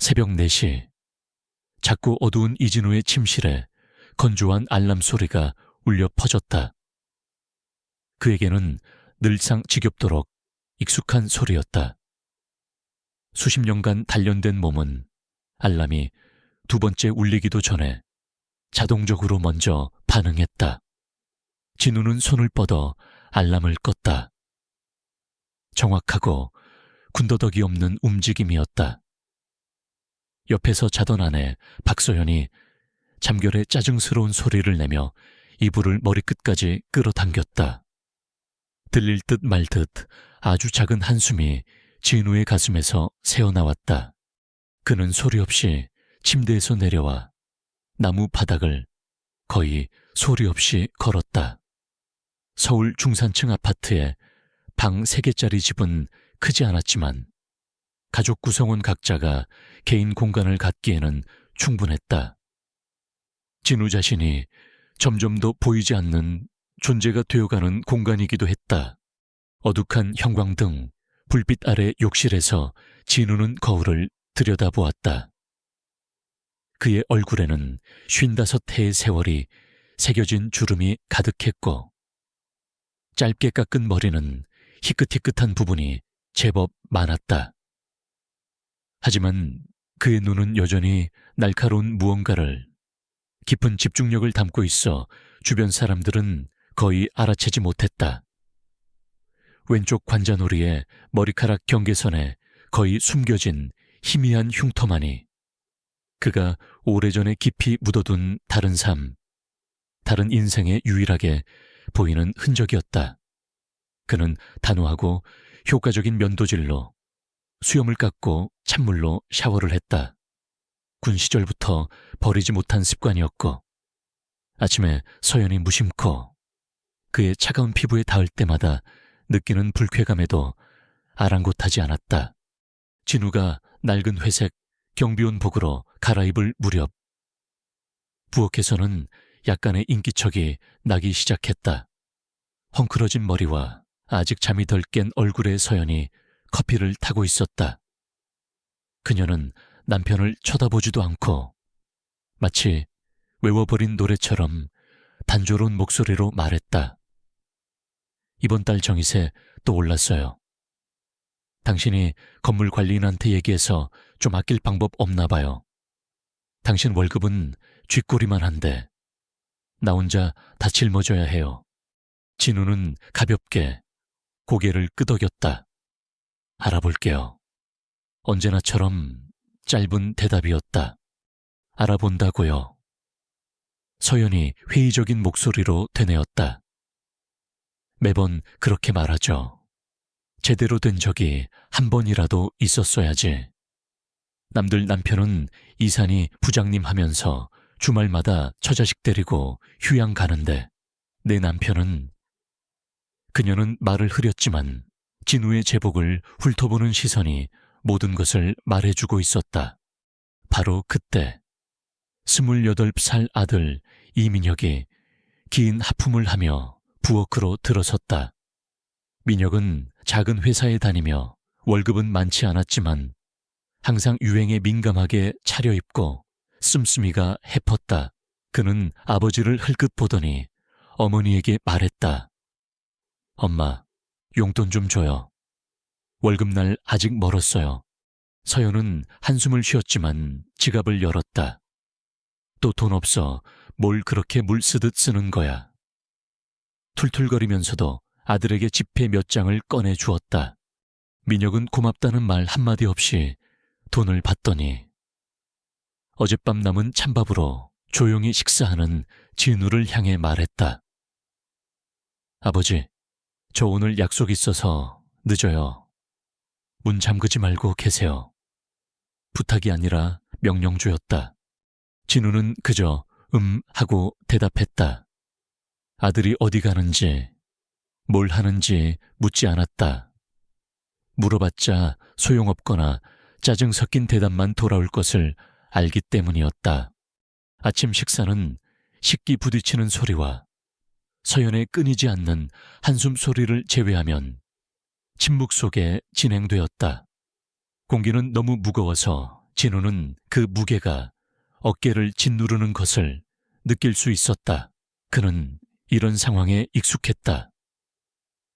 새벽 4시, 작고 어두운 이진우의 침실에 건조한 알람 소리가 울려 퍼졌다. 그에게는 늘상 지겹도록 익숙한 소리였다. 수십 년간 단련된 몸은 알람이 두 번째 울리기도 전에 자동적으로 먼저 반응했다. 진우는 손을 뻗어 알람을 껐다. 정확하고 군더더기 없는 움직임이었다. 옆에서 자던 아내 박소연이 잠결에 짜증스러운 소리를 내며 이불을 머리끝까지 끌어당겼다. 들릴 듯 말 듯 아주 작은 한숨이 진우의 가슴에서 새어나왔다. 그는 소리 없이 침대에서 내려와 나무 바닥을 거의 소리 없이 걸었다. 서울 중산층 아파트에 방 3개짜리 집은 크지 않았지만 가족 구성원 각자가 개인 공간을 갖기에는 충분했다. 진우 자신이 점점 더 보이지 않는 존재가 되어가는 공간이기도 했다. 어둑한 형광등, 불빛 아래 욕실에서 진우는 거울을 들여다보았다. 그의 얼굴에는 55해의 세월이 새겨진 주름이 가득했고 짧게 깎은 머리는 희끗희끗한 부분이 제법 많았다. 하지만 그의 눈은 여전히 날카로운 무언가를 깊은 집중력을 담고 있어 주변 사람들은 거의 알아채지 못했다. 왼쪽 관자놀이에 머리카락 경계선에 거의 숨겨진 희미한 흉터만이 그가 오래전에 깊이 묻어둔 다른 삶, 다른 인생에 유일하게 보이는 흔적이었다. 그는 단호하고 효과적인 면도질로 수염을 깎고 찬물로 샤워를 했다. 군 시절부터 버리지 못한 습관이었고 아침에 서연이 무심코 그의 차가운 피부에 닿을 때마다 느끼는 불쾌감에도 아랑곳하지 않았다. 진우가 낡은 회색 경비원복으로 갈아입을 무렵 부엌에서는 약간의 인기척이 나기 시작했다. 헝클어진 머리와 아직 잠이 덜 깬 얼굴의 서연이 커피를 타고 있었다. 그녀는 남편을 쳐다보지도 않고 마치 외워버린 노래처럼 단조로운 목소리로 말했다. 이번 달 정기세 또 올랐어요. 당신이 건물 관리인한테 얘기해서 좀 아낄 방법 없나 봐요. 당신 월급은 쥐꼬리만 한데 나 혼자 다 짊어져야 해요. 진우는 가볍게 고개를 끄덕였다. 알아볼게요. 언제나처럼 짧은 대답이었다. 알아본다고요. 서연이 회의적인 목소리로 되뇌었다. 매번 그렇게 말하죠. 제대로 된 적이 한 번이라도 있었어야지. 남들 남편은 이산이 부장님 하면서 주말마다 처자식 데리고 휴양 가는데 내 남편은 그녀는 말을 흐렸지만 진우의 제복을 훑어보는 시선이 모든 것을 말해주고 있었다. 바로 그때 28살 아들 이민혁이 긴 하품을 하며 부엌으로 들어섰다. 민혁은 작은 회사에 다니며 월급은 많지 않았지만 항상 유행에 민감하게 차려입고 씀씀이가 해펐다. 그는 아버지를 흘끗 보더니 어머니에게 말했다. 엄마, 용돈 좀 줘요. 월급날 아직 멀었어요. 서연은 한숨을 쉬었지만 지갑을 열었다. 또 돈 없어 뭘 그렇게 물 쓰듯 쓰는 거야. 툴툴거리면서도 아들에게 지폐 몇 장을 꺼내 주었다. 민혁은 고맙다는 말 한마디 없이 돈을 받더니 어젯밤 남은 찬밥으로 조용히 식사하는 진우를 향해 말했다. 아버지, 저 오늘 약속 있어서 늦어요. 문 잠그지 말고 계세요. 부탁이 아니라 명령조였다. 진우는 그저 하고 대답했다. 아들이 어디 가는지, 뭘 하는지 묻지 않았다. 물어봤자 소용없거나 짜증 섞인 대답만 돌아올 것을 알기 때문이었다. 아침 식사는 식기 부딪히는 소리와 서연의 끊이지 않는 한숨 소리를 제외하면 침묵 속에 진행되었다. 공기는 너무 무거워서 진우는 그 무게가 어깨를 짓누르는 것을 느낄 수 있었다. 그는 이런 상황에 익숙했다.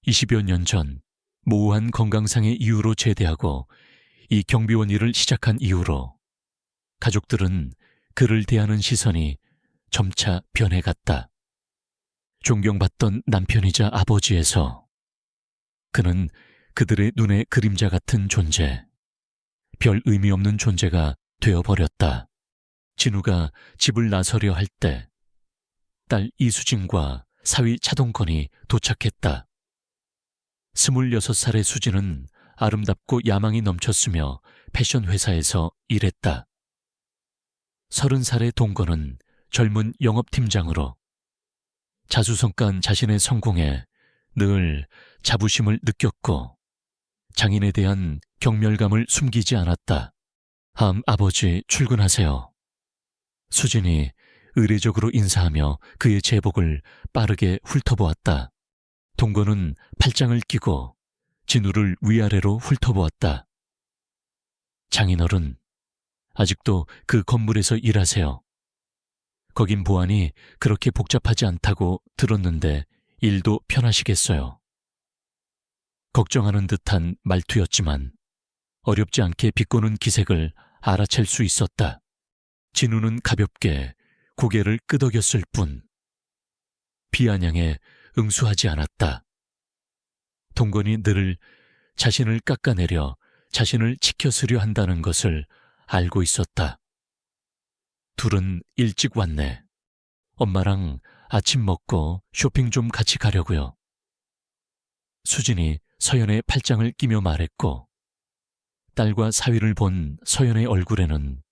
20여 년 전 모호한 건강상의 이유로 제대하고 이 경비원 일을 시작한 이후로 가족들은 그를 대하는 시선이 점차 변해갔다. 존경받던 남편이자 아버지에서 그는 그들의 눈에 그림자 같은 존재, 별 의미 없는 존재가 되어버렸다. 진우가 집을 나서려 할 때 딸 이수진과 사위 차동건이 도착했다. 26살의 수진은 아름답고 야망이 넘쳤으며 패션 회사에서 일했다. 30살의 동건은 젊은 영업팀장으로 자수성가한 자신의 성공에 늘 자부심을 느꼈고 장인에 대한 경멸감을 숨기지 않았다. 아버지 출근하세요. 수진이 의례적으로 인사하며 그의 제복을 빠르게 훑어보았다. 동건은 팔짱을 끼고 진우를 위아래로 훑어보았다. 장인어른, 아직도 그 건물에서 일하세요. 거긴 보안이 그렇게 복잡하지 않다고 들었는데 일도 편하시겠어요. 걱정하는 듯한 말투였지만 어렵지 않게 비꼬는 기색을 알아챌 수 있었다. 진우는 가볍게 고개를 끄덕였을 뿐 비아냥에 응수하지 않았다. 동건이 늘 자신을 깎아내려 자신을 지켜쓰려 한다는 것을 알고 있었다. 둘은 일찍 왔네. 엄마랑 아침 먹고 쇼핑 좀 같이 가려고요. 수진이 서연의 팔짱을 끼며 말했고 딸과 사위를 본 서연의 얼굴에는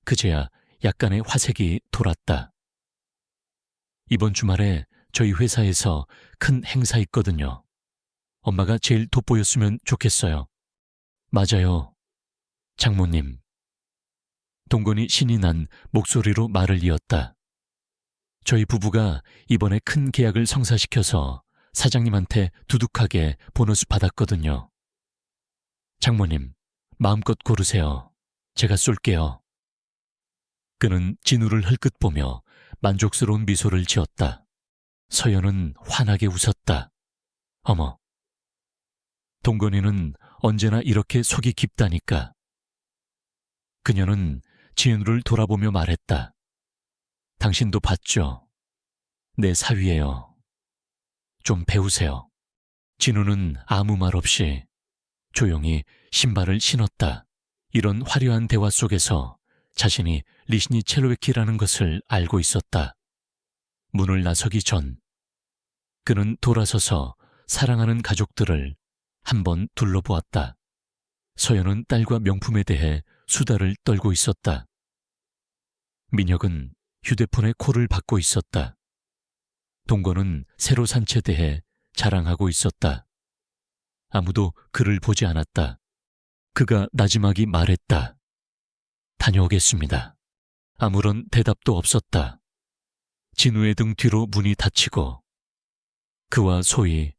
그제야 약간의 화색이 돌았다. 이번 주말에 저희 회사에서 큰 행사 있거든요. 엄마가 제일 돋보였으면 좋겠어요. 맞아요, 장모님. 동건이 신이 난 목소리로 말을 이었다. 저희 부부가 이번에 큰 계약을 성사시켜서 사장님한테 두둑하게 보너스 받았거든요. 장모님, 마음껏 고르세요. 제가 쏠게요. 그는 진우를 흘끗 보며 만족스러운 미소를 지었다. 서연은 환하게 웃었다. 어머, 동건이는 언제나 이렇게 속이 깊다니까. 그녀는 진우를 돌아보며 말했다. 당신도 봤죠? 내 사위예요. 좀 배우세요. 진우는 아무 말 없이 조용히 신발을 신었다. 이런 화려한 대화 속에서 자신이 리시니 첼로웨키라는 것을 알고 있었다. 문을 나서기 전 그는 돌아서서 사랑하는 가족들을 한번 둘러보았다. 서연은 딸과 명품에 대해 수다를 떨고 있었다. 민혁은 휴대폰에 콜을 받고 있었다. 동건은 새로 산 채에 대해 자랑하고 있었다. 아무도 그를 보지 않았다. 그가 나지막이 말했다. 다녀오겠습니다. 아무런 대답도 없었다. 진우의 등 뒤로 문이 닫히고 그와 소위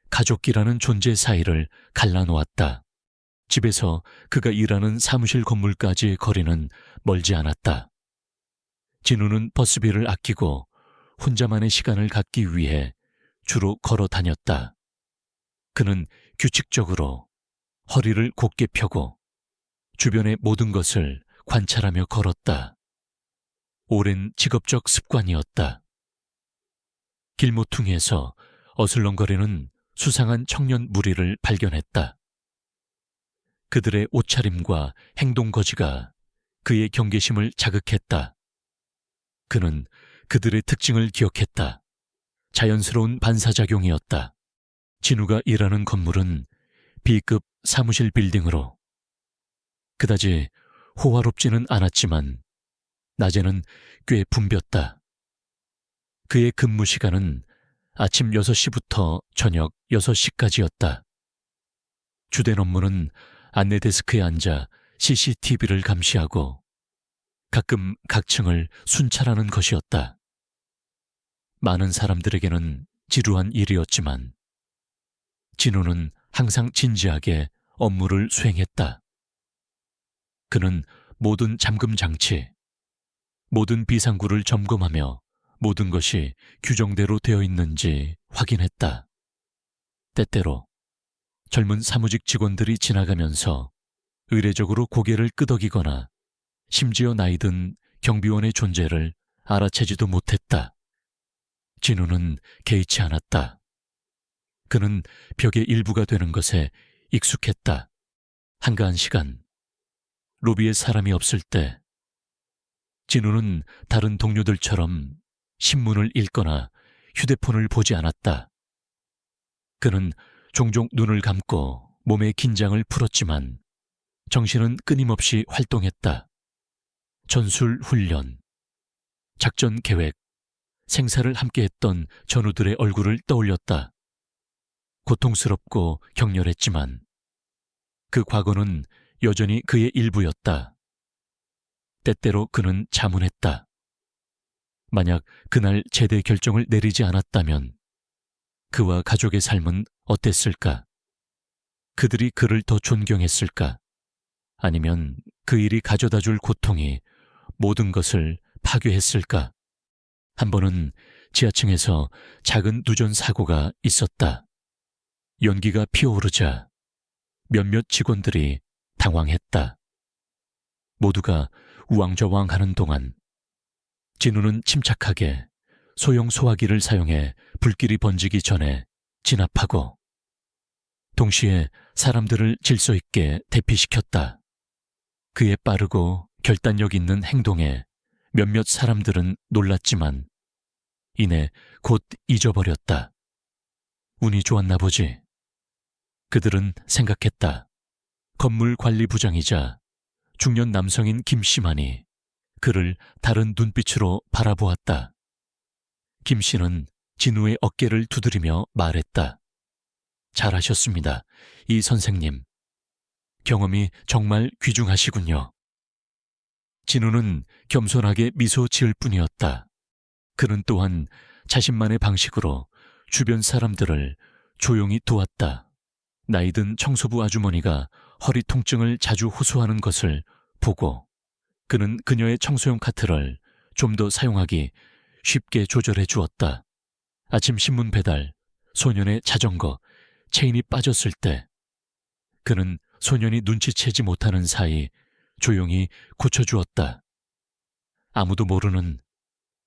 가족이라는 존재 사이를 갈라놓았다. 집에서 그가 일하는 사무실 건물까지의 거리는 멀지 않았다. 진우는 버스비를 아끼고 혼자만의 시간을 갖기 위해 주로 걸어 다녔다. 그는 규칙적으로 허리를 곧게 펴고 주변의 모든 것을 관찰하며 걸었다. 오랜 직업적 습관이었다. 길모퉁이에서 어슬렁거리는 수상한 청년 무리를 발견했다. 그들의 옷차림과 행동거지가 그의 경계심을 자극했다. 그는 그들의 특징을 기억했다. 자연스러운 반사작용이었다. 진우가 일하는 건물은 B급 사무실 빌딩으로 그다지 호화롭지는 않았지만 낮에는 꽤 붐볐다. 그의 근무 시간은 아침 6시부터 저녁 6시까지였다. 주된 업무는 안내 데스크에 앉아 CCTV를 감시하고 가끔 각 층을 순찰하는 것이었다. 많은 사람들에게는 지루한 일이었지만 진우는 항상 진지하게 업무를 수행했다. 그는 모든 잠금 장치, 모든 비상구를 점검하며 모든 것이 규정대로 되어 있는지 확인했다. 때때로 젊은 사무직 직원들이 지나가면서 의례적으로 고개를 끄덕이거나 심지어 나이든 경비원의 존재를 알아채지도 못했다. 진우는 개의치 않았다. 그는 벽의 일부가 되는 것에 익숙했다. 한가한 시간, 로비에 사람이 없을 때 진우는 다른 동료들처럼 신문을 읽거나 휴대폰을 보지 않았다. 그는 종종 눈을 감고 몸의 긴장을 풀었지만 정신은 끊임없이 활동했다. 전술 훈련, 작전 계획, 생사를 함께했던 전우들의 얼굴을 떠올렸다. 고통스럽고 격렬했지만 그 과거는 여전히 그의 일부였다. 때때로 그는 자문했다. 만약 그날 제대 결정을 내리지 않았다면 그와 가족의 삶은 어땠을까? 그들이 그를 더 존경했을까? 아니면 그 일이 가져다줄 고통이 모든 것을 파괴했을까? 한 번은 지하층에서 작은 누전 사고가 있었다. 연기가 피어오르자 몇몇 직원들이 당황했다. 모두가 우왕좌왕하는 동안 진우는 침착하게 소형 소화기를 사용해 불길이 번지기 전에 진압하고 동시에 사람들을 질서 있게 대피시켰다. 그의 빠르고 결단력 있는 행동에 몇몇 사람들은 놀랐지만 이내 곧 잊어버렸다. 운이 좋았나 보지. 그들은 생각했다. 건물 관리부장이자 중년 남성인 김씨만이 그를 다른 눈빛으로 바라보았다. 김씨는 진우의 어깨를 두드리며 말했다. 잘하셨습니다, 이 선생님. 경험이 정말 귀중하시군요. 진우는 겸손하게 미소 지을 뿐이었다. 그는 또한 자신만의 방식으로 주변 사람들을 조용히 도왔다. 나이든 청소부 아주머니가 허리 통증을 자주 호소하는 것을 보고 그는 그녀의 청소용 카트를 좀 더 사용하기 쉽게 조절해 주었다. 아침 신문 배달, 소년의 자전거, 체인이 빠졌을 때 그는 소년이 눈치채지 못하는 사이 조용히 고쳐주었다. 아무도 모르는,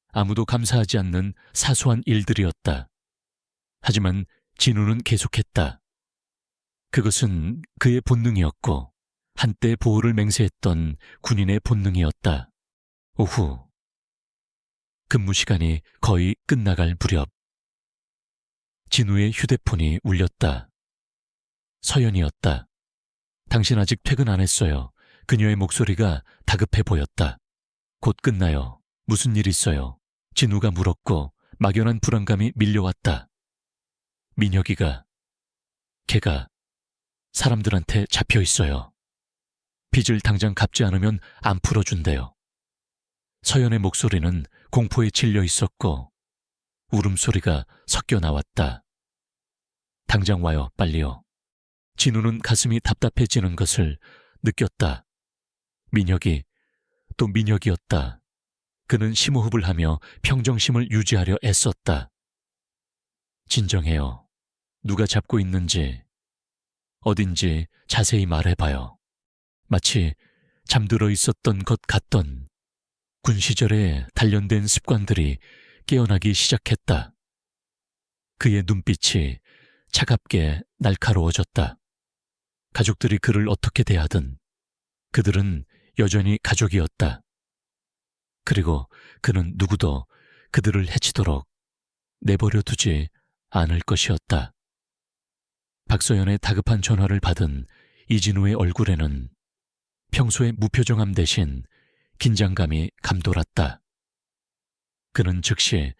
아무도 감사하지 않는 사소한 일들이었다. 하지만 진우는 계속했다. 그것은 그의 본능이었고 한때 보호를 맹세했던 군인의 본능이었다. 오후 근무 시간이 거의 끝나갈 무렵 진우의 휴대폰이 울렸다. 서연이었다. 당신 아직 퇴근 안 했어요. 그녀의 목소리가 다급해 보였다. 곧 끝나요. 무슨 일 있어요? 진우가 물었고 막연한 불안감이 밀려왔다. 민혁이가, 걔가 사람들한테 잡혀 있어요. 빚을 당장 갚지 않으면 안 풀어준대요. 서연의 목소리는 공포에 질려 있었고 울음소리가 섞여 나왔다. 당장 와요, 빨리요. 진우는 가슴이 답답해지는 것을 느꼈다. 민혁이, 또 민혁이었다. 그는 심호흡을 하며 평정심을 유지하려 애썼다. 진정해요. 누가 잡고 있는지, 어딘지 자세히 말해봐요. 마치 잠들어 있었던 것 같던 군 시절의 단련된 습관들이 깨어나기 시작했다. 그의 눈빛이 차갑게 날카로워졌다. 가족들이 그를 어떻게 대하든 그들은 여전히 가족이었다. 그리고 그는 누구도 그들을 해치도록 내버려 두지 않을 것이었다. 박서연의 다급한 전화를 받은 이진우의 얼굴에는 평소의 무표정함 대신 긴장감이 감돌았다. 그는 즉시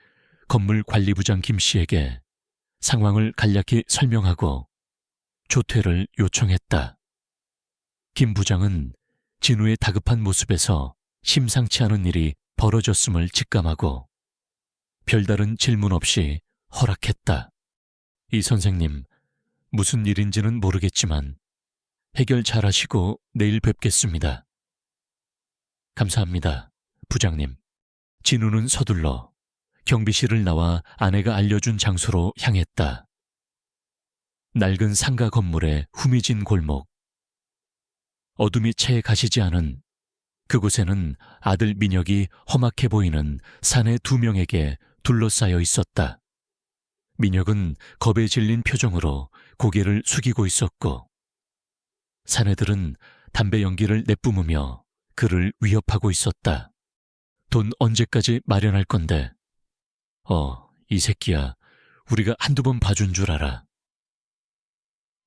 건물 관리부장 김 씨에게 상황을 간략히 설명하고 조퇴를 요청했다. 김 부장은 진우의 다급한 모습에서 심상치 않은 일이 벌어졌음을 직감하고 별다른 질문 없이 허락했다. 이 선생님, 무슨 일인지는 모르겠지만 해결 잘하시고 내일 뵙겠습니다. 감사합니다, 부장님. 진우는 서둘러 경비실을 나와 아내가 알려준 장소로 향했다. 낡은 상가 건물의 후미진 골목. 어둠이 채 가시지 않은 그곳에는 아들 민혁이 험악해 보이는 사내 2명에게 둘러싸여 있었다. 민혁은 겁에 질린 표정으로 고개를 숙이고 있었고, 사내들은 담배 연기를 내뿜으며 그를 위협하고 있었다. 돈 언제까지 마련할 건데? 이 새끼야, 우리가 한두 번 봐준 줄 알아.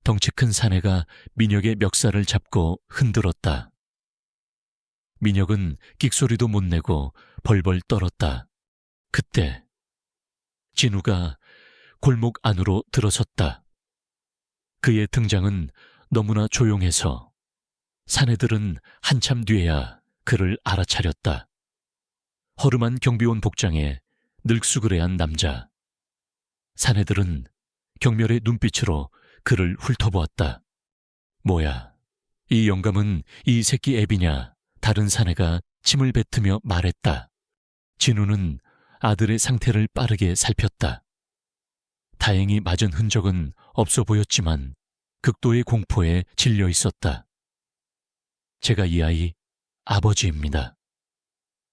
덩치 큰 사내가 민혁의 멱살을 잡고 흔들었다. 민혁은 끽소리도 못 내고 벌벌 떨었다. 그때 진우가 골목 안으로 들어섰다. 그의 등장은 너무나 조용해서 사내들은 한참 뒤에야 그를 알아차렸다. 허름한 경비원 복장에 늙수그레한 남자. 사내들은 경멸의 눈빛으로 그를 훑어보았다. 뭐야, 이 영감은 이 새끼 애비냐? 다른 사내가 침을 뱉으며 말했다. 진우는 아들의 상태를 빠르게 살폈다. 다행히 맞은 흔적은 없어 보였지만 극도의 공포에 질려 있었다. 제가 이 아이 아버지입니다.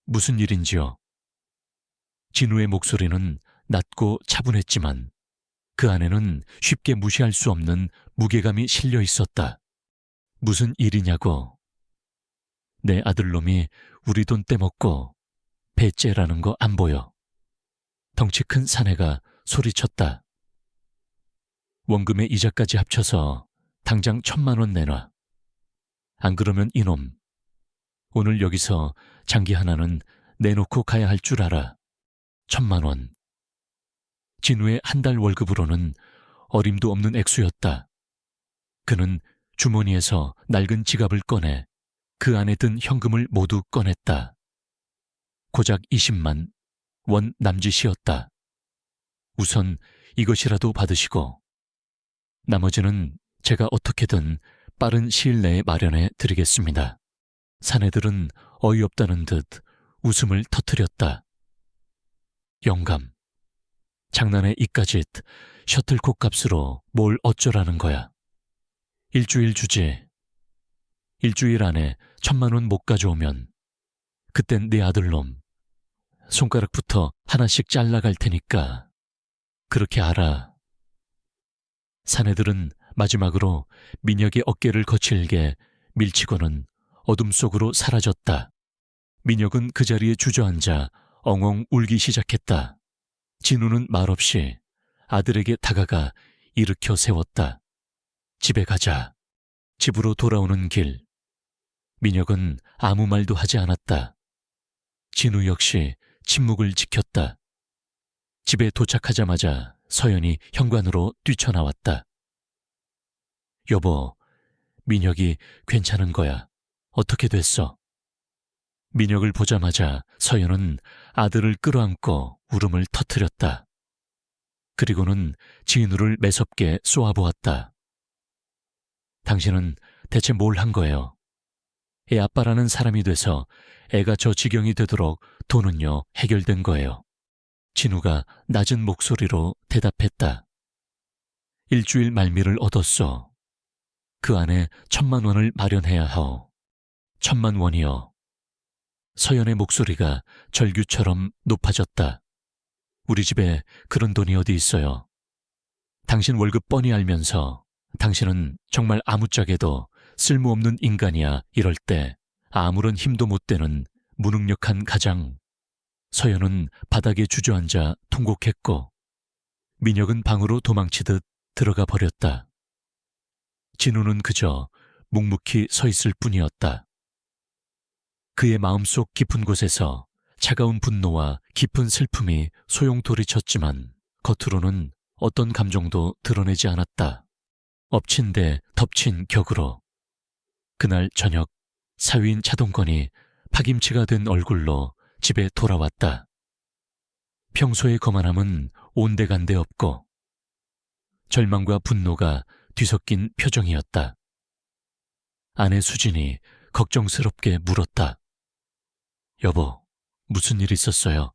무슨 일인지요? 진우의 목소리는 낮고 차분했지만 그 안에는 쉽게 무시할 수 없는 무게감이 실려 있었다. 무슨 일이냐고. 내 아들놈이 우리 돈 떼먹고 배째라는 거 안 보여. 덩치 큰 사내가 소리쳤다. 원금의 이자까지 합쳐서 당장 1,000만 원 내놔. 안 그러면 이놈, 오늘 여기서 장기 하나는 내놓고 가야 할 줄 알아. 1,000만 원. 진우의 한 달 월급으로는 어림도 없는 액수였다. 그는 주머니에서 낡은 지갑을 꺼내 그 안에 든 현금을 모두 꺼냈다. 고작 20만 원 남짓이었다. 우선 이것이라도 받으시고 나머지는 제가 어떻게든 빠른 시일 내에 마련해 드리겠습니다. 사내들은 어이없다는 듯 웃음을 터뜨렸다. 영감, 장난에 이까짓 셔틀콕 값으로 뭘 어쩌라는 거야. 일주일 주지. 일주일 안에 1,000만 원 못 가져오면 그땐 네 아들놈 손가락부터 하나씩 잘라갈 테니까 그렇게 알아. 사내들은 마지막으로 민혁의 어깨를 거칠게 밀치고는 어둠 속으로 사라졌다. 민혁은 그 자리에 주저앉아 엉엉 울기 시작했다. 진우는 말없이 아들에게 다가가 일으켜 세웠다. 집에 가자. 집으로 돌아오는 길. 민혁은 아무 말도 하지 않았다. 진우 역시 침묵을 지켰다. 집에 도착하자마자 서연이 현관으로 뛰쳐나왔다. 여보, 민혁이 괜찮은 거야. 어떻게 됐어? 민혁을 보자마자 서연은 아들을 끌어안고 울음을 터뜨렸다. 그리고는 진우를 매섭게 쏘아보았다. 당신은 대체 뭘 한 거예요? 애 아빠라는 사람이 돼서 애가 저 지경이 되도록 돈은요 해결된 거예요. 진우가 낮은 목소리로 대답했다. 일주일 말미를 얻었어. 그 안에 1,000만 원을 마련해야 하오. 1,000만 원이요. 서연의 목소리가 절규처럼 높아졌다. 우리 집에 그런 돈이 어디 있어요. 당신 월급 뻔히 알면서 당신은 정말 아무짝에도 쓸모없는 인간이야 이럴 때 아무런 힘도 못 되는 무능력한 가장. 서연은 바닥에 주저앉아 통곡했고 민혁은 방으로 도망치듯 들어가 버렸다. 진우는 그저 묵묵히 서 있을 뿐이었다. 그의 마음속 깊은 곳에서 차가운 분노와 깊은 슬픔이 소용돌이쳤지만 겉으로는 어떤 감정도 드러내지 않았다. 엎친 데 덮친 격으로. 그날 저녁 사위인 차동건이 파김치가 된 얼굴로 집에 돌아왔다. 평소의 거만함은 온데간데 없고 절망과 분노가 뒤섞인 표정이었다. 아내 수진이 걱정스럽게 물었다. 여보, 무슨 일 있었어요?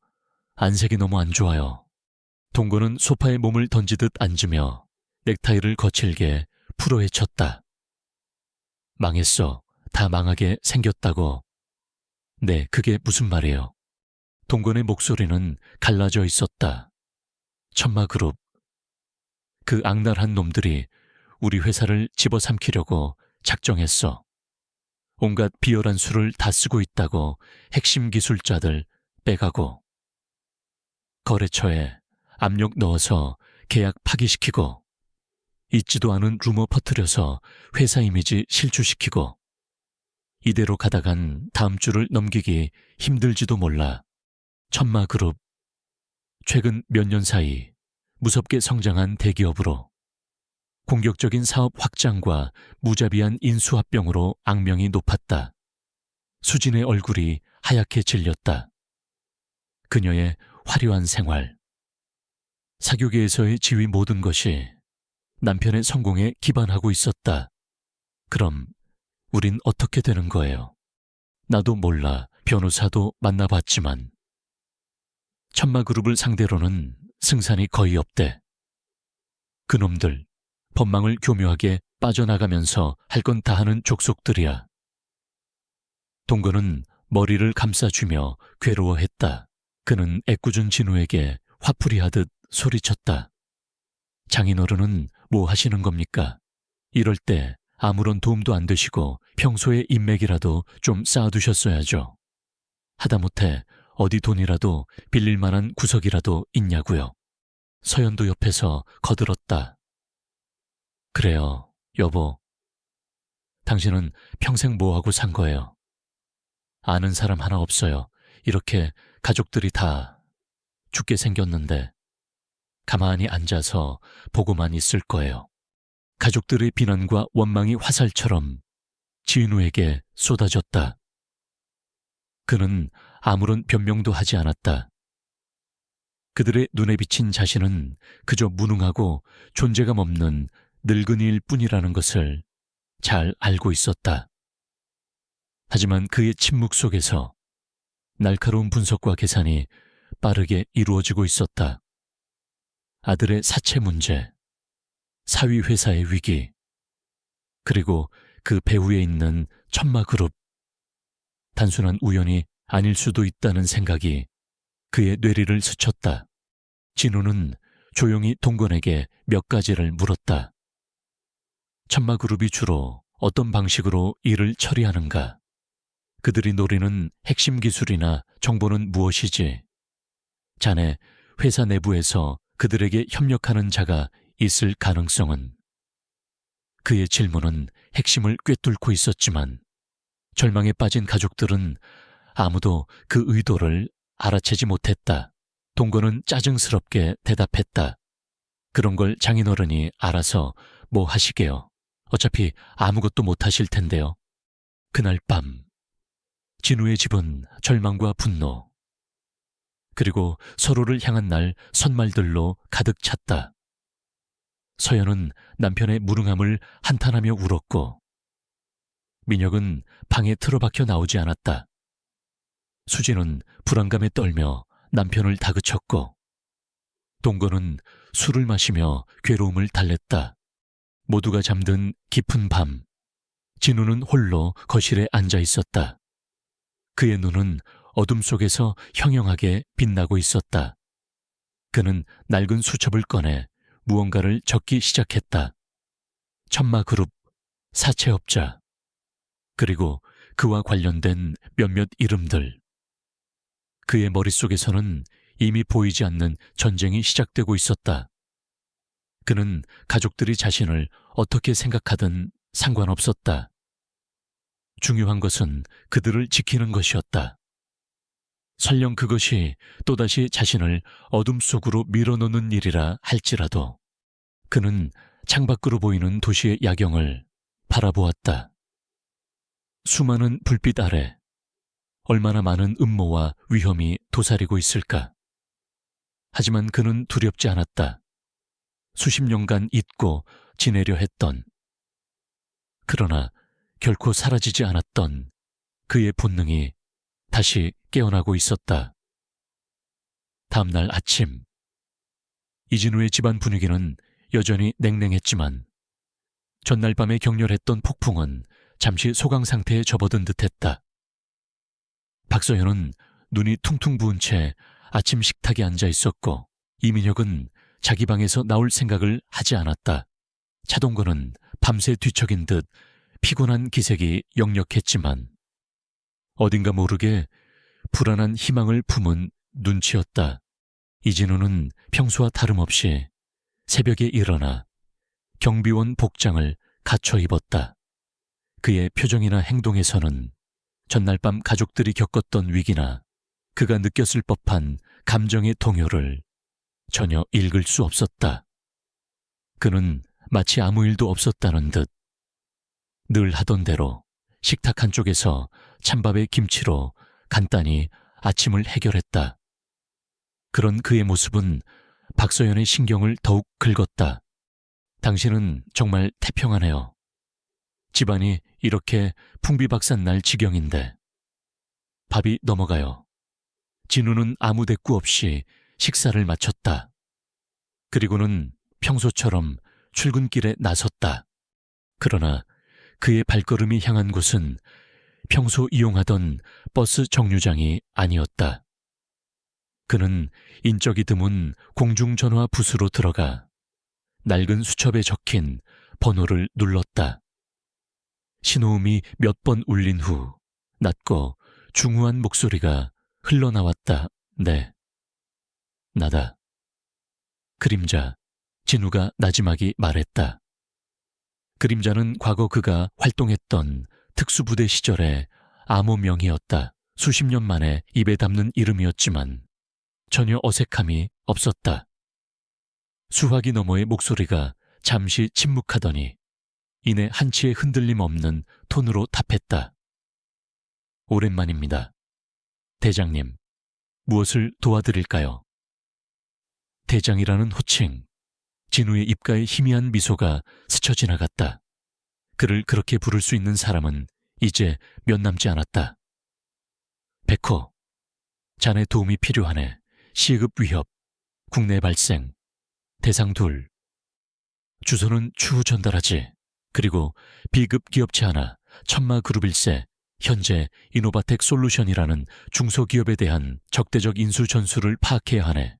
안색이 너무 안 좋아요. 동거는 소파에 몸을 던지듯 앉으며 넥타이를 거칠게 풀어헤쳤다. 망했어. 다 망하게 생겼다고. 네, 그게 무슨 말이에요? 동건의 목소리는 갈라져 있었다. 천마그룹. 그 악랄한 놈들이 우리 회사를 집어삼키려고 작정했어. 온갖 비열한 수를 다 쓰고 있다고 핵심 기술자들 빼가고 거래처에 압력 넣어서 계약 파기시키고 있지도 않은 루머 퍼뜨려서 회사 이미지 실추시키고 이대로 가다간 다음 주를 넘기기 힘들지도 몰라. 천마그룹. 최근 몇 년 사이 무섭게 성장한 대기업으로 공격적인 사업 확장과 무자비한 인수합병으로 악명이 높았다. 수진의 얼굴이 하얗게 질렸다. 그녀의 화려한 생활, 사교계에서의 지위 모든 것이 남편의 성공에 기반하고 있었다. 그럼 우린 어떻게 되는 거예요? 나도 몰라. 변호사도 만나봤지만 천마그룹을 상대로는 승산이 거의 없대. 그놈들 법망을 교묘하게 빠져나가면서 할 건 다 하는 족속들이야. 동거는 머리를 감싸주며 괴로워했다. 그는 애꿎은 진우에게 화풀이하듯 소리쳤다. 장인어른은 뭐 하시는 겁니까? 이럴 때 아무런 도움도 안 되시고 평소에 인맥이라도 좀 쌓아두셨어야죠. 하다못해 어디 돈이라도 빌릴 만한 구석이라도 있냐고요. 서연도 옆에서 거들었다. 그래요, 여보. 당신은 평생 뭐하고 산 거예요? 아는 사람 하나 없어요. 이렇게 가족들이 다 죽게 생겼는데 가만히 앉아서 보고만 있을 거예요. 가족들의 비난과 원망이 화살처럼 진우에게 쏟아졌다. 그는 아무런 변명도 하지 않았다. 그들의 눈에 비친 자신은 그저 무능하고 존재감 없는 늙은이일 뿐이라는 것을 잘 알고 있었다. 하지만 그의 침묵 속에서 날카로운 분석과 계산이 빠르게 이루어지고 있었다. 아들의 사채 문제, 사위 회사의 위기, 그리고 그 배후에 있는 천마그룹. 단순한 우연이 아닐 수도 있다는 생각이 그의 뇌리를 스쳤다. 진우는 조용히 동건에게 몇 가지를 물었다. 천마그룹이 주로 어떤 방식으로 일을 처리하는가? 그들이 노리는 핵심 기술이나 정보는 무엇이지? 자네 회사 내부에서 그들에게 협력하는 자가 있을 가능성은? 그의 질문은 핵심을 꿰뚫고 있었지만 절망에 빠진 가족들은 아무도 그 의도를 알아채지 못했다. 동거는 짜증스럽게 대답했다. 그런 걸 장인어른이 알아서 뭐 하시게요. 어차피 아무것도 못 하실 텐데요. 그날 밤 진우의 집은 절망과 분노, 그리고 서로를 향한 날 선말들로 가득 찼다. 서연은 남편의 무능함을 한탄하며 울었고 민혁은 방에 틀어박혀 나오지 않았다. 수진은 불안감에 떨며 남편을 다그쳤고 동거는 술을 마시며 괴로움을 달랬다. 모두가 잠든 깊은 밤, 진우는 홀로 거실에 앉아 있었다. 그의 눈은 어둠 속에서 형형하게 빛나고 있었다. 그는 낡은 수첩을 꺼내 무언가를 적기 시작했다. 천마그룹, 사채업자, 그리고 그와 관련된 몇몇 이름들. 그의 머릿속에서는 이미 보이지 않는 전쟁이 시작되고 있었다. 그는 가족들이 자신을 어떻게 생각하든 상관없었다. 중요한 것은 그들을 지키는 것이었다. 설령 그것이 또다시 자신을 어둠 속으로 밀어넣는 일이라 할지라도 그는 창밖으로 보이는 도시의 야경을 바라보았다. 수많은 불빛 아래 얼마나 많은 음모와 위험이 도사리고 있을까. 하지만 그는 두렵지 않았다. 수십 년간 잊고 지내려 했던, 그러나 결코 사라지지 않았던 그의 본능이 다시 깨어나고 있었다. 다음 날 아침, 이진우의 집안 분위기는 여전히 냉랭했지만 전날 밤에 격렬했던 폭풍은 잠시 소강 상태에 접어든 듯했다. 박서연은 눈이 퉁퉁 부은 채 아침 식탁에 앉아 있었고 이민혁은 자기 방에서 나올 생각을 하지 않았다. 차동건은 밤새 뒤척인 듯 피곤한 기색이 역력했지만 어딘가 모르게 불안한 희망을 품은 눈치였다. 이진우는 평소와 다름없이 새벽에 일어나 경비원 복장을 갖춰 입었다. 그의 표정이나 행동에서는 전날 밤 가족들이 겪었던 위기나 그가 느꼈을 법한 감정의 동요를 전혀 읽을 수 없었다. 그는 마치 아무 일도 없었다는 듯 늘 하던 대로 식탁 한쪽에서 찬밥에 김치로 간단히 아침을 해결했다. 그런 그의 모습은 박서연의 신경을 더욱 긁었다. 당신은 정말 태평하네요. 집안이 이렇게 풍비박산 날 지경인데. 밥이 넘어가요. 진우는 아무 대꾸 없이 식사를 마쳤다. 그리고는 평소처럼 출근길에 나섰다. 그러나 그의 발걸음이 향한 곳은 평소 이용하던 버스 정류장이 아니었다. 그는 인적이 드문 공중전화 부스로 들어가 낡은 수첩에 적힌 번호를 눌렀다. 신호음이 몇 번 울린 후 낮고 중후한 목소리가 흘러나왔다. 네, 나다. 그림자, 진우가 나지막이 말했다. 그림자는 과거 그가 활동했던 특수부대 시절의 암호명이었다. 수십 년 만에 입에 담는 이름이었지만 전혀 어색함이 없었다. 수화기 너머의 목소리가 잠시 침묵하더니 이내 한치의 흔들림 없는 톤으로 답했다. 오랜만입니다. 대장님, 무엇을 도와드릴까요? 대장이라는 호칭, 진우의 입가에 희미한 미소가 스쳐 지나갔다. 그를 그렇게 부를 수 있는 사람은 이제 몇 남지 않았다. 백호, 자네 도움이 필요하네. 시급 위협, 국내 발생, 대상 둘. 주소는 추후 전달하지. 그리고 비급 기업체 하나, 천마그룹일세, 현재 이노바텍 솔루션이라는 중소기업에 대한 적대적 인수 전술을 파악해야 하네.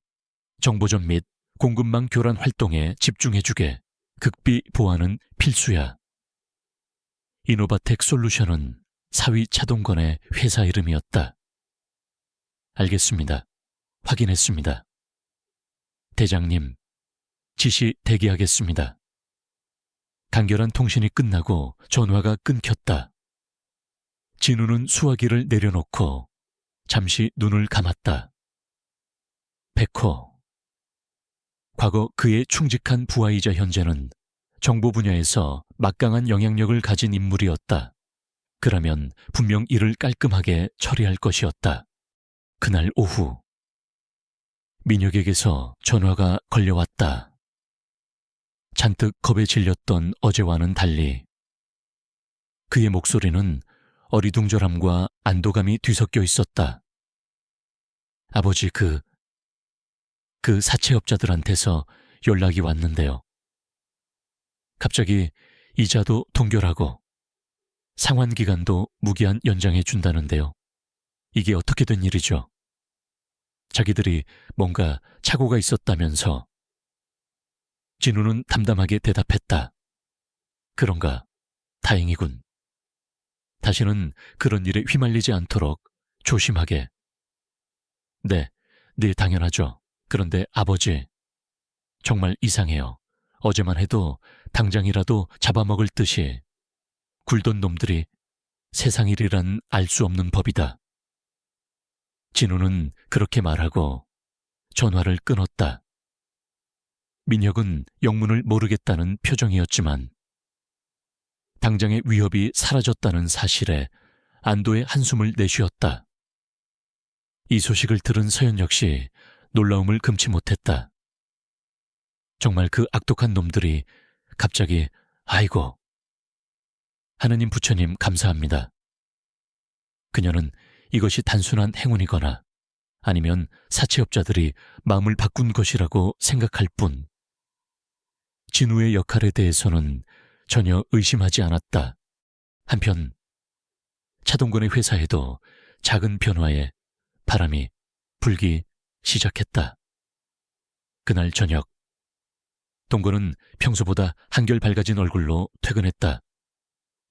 정보전 및 공급망 교란 활동에 집중해주게. 극비 보안은 필수야. 이노바텍 솔루션은 사위 차동건의 회사 이름이었다. 알겠습니다. 확인했습니다. 대장님, 지시 대기하겠습니다. 간결한 통신이 끝나고 전화가 끊겼다. 진우는 수화기를 내려놓고 잠시 눈을 감았다. 백호. 과거 그의 충직한 부하이자 현재는 정보 분야에서 막강한 영향력을 가진 인물이었다. 그러면 분명 일을 깔끔하게 처리할 것이었다. 그날 오후 민혁에게서 전화가 걸려왔다. 잔뜩 겁에 질렸던 어제와는 달리 그의 목소리는 어리둥절함과 안도감이 뒤섞여 있었다. 아버지, 그 사채업자들한테서 연락이 왔는데요. 갑자기 이자도 동결하고 상환기간도 무기한 연장해 준다는데요. 이게 어떻게 된 일이죠? 자기들이 뭔가 착오가 있었다면서. 진우는 담담하게 대답했다. 그런가? 다행이군. 다시는 그런 일에 휘말리지 않도록 조심하게. 네, 당연하죠. 그런데 아버지, 정말 이상해요. 어제만 해도 당장이라도 잡아먹을 듯이 굴던 놈들이 세상 일이란 알 수 없는 법이다. 진우는 그렇게 말하고 전화를 끊었다. 민혁은 영문을 모르겠다는 표정이었지만 당장의 위협이 사라졌다는 사실에 안도의 한숨을 내쉬었다. 이 소식을 들은 서연 역시 놀라움을 금치 못했다. 정말 그 악독한 놈들이 갑자기 아이고, 하느님 부처님 감사합니다. 그녀는 이것이 단순한 행운이거나 아니면 사채업자들이 마음을 바꾼 것이라고 생각할 뿐. 진우의 역할에 대해서는 전혀 의심하지 않았다. 한편 차동근의 회사에도 작은 변화에 바람이 불기 시작했다. 그날 저녁, 동근은 평소보다 한결 밝아진 얼굴로 퇴근했다.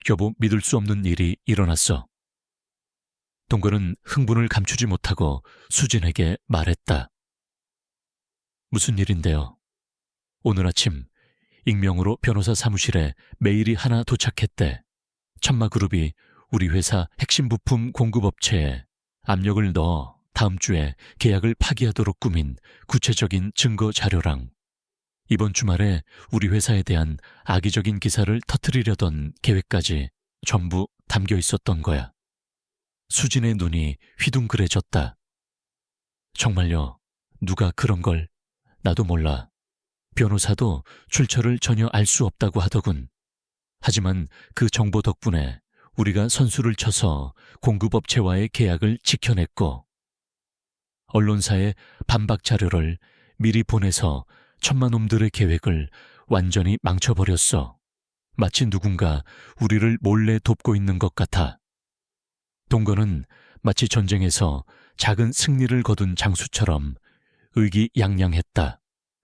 여보, 믿을 수 없는 일이 일어났어. 동근은 흥분을 감추지 못하고 수진에게 말했다. 무슨 일인데요? 오늘 아침 익명으로 변호사 사무실에 메일이 하나 도착했대. 천마그룹이 우리 회사 핵심 부품 공급업체에 압력을 넣어 다음 주에 계약을 파기하도록 꾸민 구체적인 증거 자료랑 이번 주말에 우리 회사에 대한 악의적인 기사를 터뜨리려던 계획까지 전부 담겨 있었던 거야. 수진의 눈이 휘둥그레졌다. 정말요? 누가 그런 걸? 나도 몰라. 변호사도 출처를 전혀 알 수 없다고 하더군. 하지만 그 정보 덕분에 우리가 선수를 쳐서 공급업체와의 계약을 지켜냈고 언론사에 반박 자료를 미리 보내서 천만놈들의 계획을 완전히 망쳐버렸어. 마치 누군가 우리를 몰래 돕고 있는 것 같아. 동건은 마치 전쟁에서 작은 승리를 거둔 장수처럼 의기양양했다.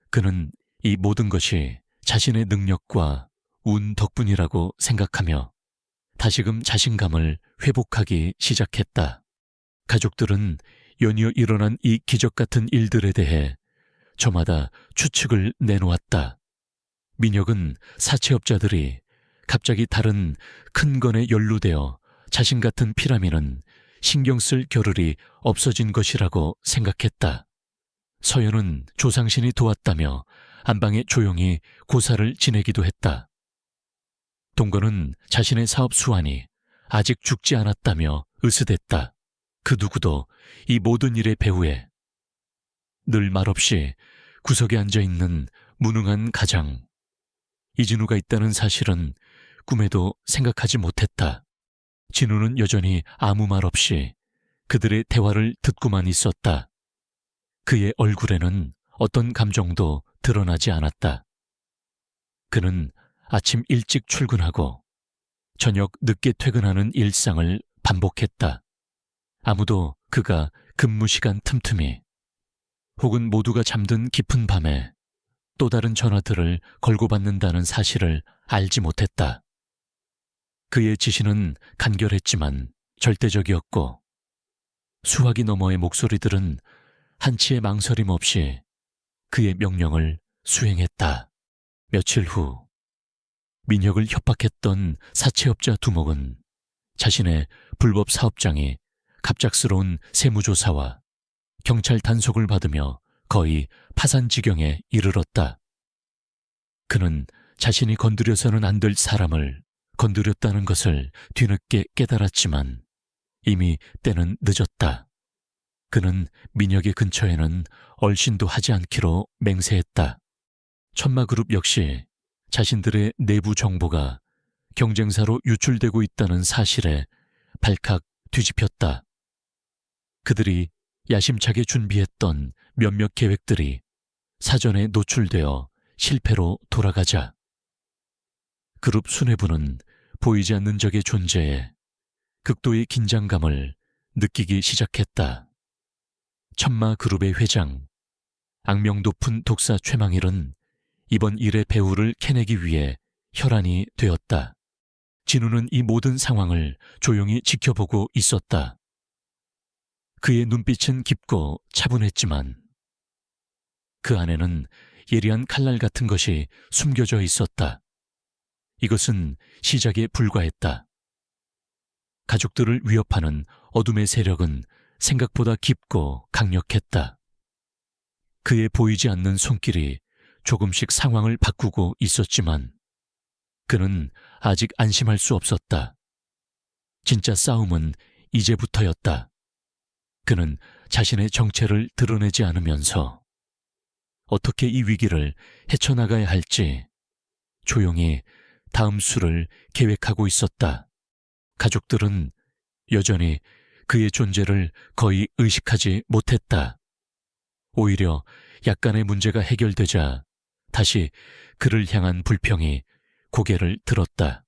그는 이 모든 것이 자신의 능력과 운 덕분이라고 생각하며 다시금 자신감을 회복하기 시작했다. 가족들은 연이어 일어난 이 기적 같은 일들에 대해 저마다 추측을 내놓았다. 민혁은 사채업자들이 갑자기 다른 큰 건에 연루되어 자신 같은 피라미는 신경 쓸 겨를이 없어진 것이라고 생각했다. 서연은 조상신이 도왔다며 안방에 조용히 고사를 지내기도 했다. 동건은 자신의 사업 수완이 아직 죽지 않았다며 으스댔다. 그 누구도 이 모든 일의 배후에 늘 말없이 구석에 앉아있는 무능한 가장 이진우가 있다는 사실은 꿈에도 생각하지 못했다. 진우는 여전히 아무 말 없이 그들의 대화를 듣고만 있었다. 그의 얼굴에는 어떤 감정도 드러나지 않았다. 그는 아침 일찍 출근하고 저녁 늦게 퇴근하는 일상을 반복했다. 아무도 그가 근무 시간 틈틈이 혹은 모두가 잠든 깊은 밤에 또 다른 전화들을 걸고 받는다는 사실을 알지 못했다. 그의 지시는 간결했지만 절대적이었고 수화기 너머의 목소리들은 한치의 망설임 없이 그의 명령을 수행했다. 며칠 후 민혁을 협박했던 사채업자 두목은 자신의 불법 사업장이 갑작스러운 세무조사와 경찰 단속을 받으며 거의 파산 지경에 이르렀다. 그는 자신이 건드려서는 안 될 사람을 건드렸다는 것을 뒤늦게 깨달았지만 이미 때는 늦었다. 그는 민혁의 근처에는 얼씬도 하지 않기로 맹세했다. 천마그룹 역시 자신들의 내부 정보가 경쟁사로 유출되고 있다는 사실에 발칵 뒤집혔다. 그들이 야심차게 준비했던 몇몇 계획들이 사전에 노출되어 실패로 돌아가자 그룹 수뇌부는 보이지 않는 적의 존재에 극도의 긴장감을 느끼기 시작했다. 천마그룹의 회장, 악명 높은 독사 최망일은 이번 일의 배후를 캐내기 위해 혈안이 되었다. 진우는 이 모든 상황을 조용히 지켜보고 있었다. 그의 눈빛은 깊고 차분했지만 그 안에는 예리한 칼날 같은 것이 숨겨져 있었다. 이것은 시작에 불과했다. 가족들을 위협하는 어둠의 세력은 생각보다 깊고 강력했다. 그의 보이지 않는 손길이 조금씩 상황을 바꾸고 있었지만 그는 아직 안심할 수 없었다. 진짜 싸움은 이제부터였다. 그는 자신의 정체를 드러내지 않으면서 어떻게 이 위기를 헤쳐나가야 할지 조용히 다음 수를 계획하고 있었다. 가족들은 여전히 그의 존재를 거의 의식하지 못했다. 오히려 약간의 문제가 해결되자 다시 그를 향한 불평이 고개를 들었다.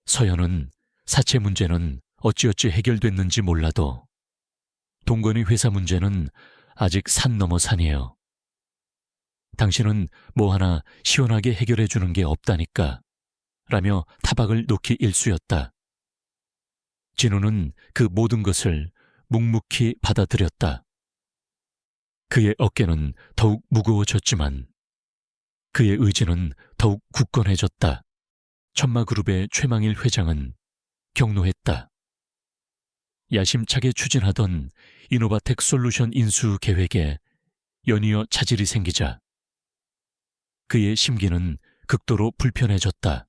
서연은 사채 문제는 어찌어찌 해결됐는지 몰라도 동건의 회사 문제는 아직 산 넘어 산이에요. 당신은 뭐 하나 시원하게 해결해 주는 게 없다니까 라며 타박을 놓기 일쑤였다. 진우는 그 모든 것을 묵묵히 받아들였다. 그의 어깨는 더욱 무거워졌지만 그의 의지는 더욱 굳건해졌다. 천마그룹의 최망일 회장은 격노했다. 야심차게 추진하던 이노바텍 솔루션 인수 계획에 연이어 차질이 생기자 그의 심기는 극도로 불편해졌다.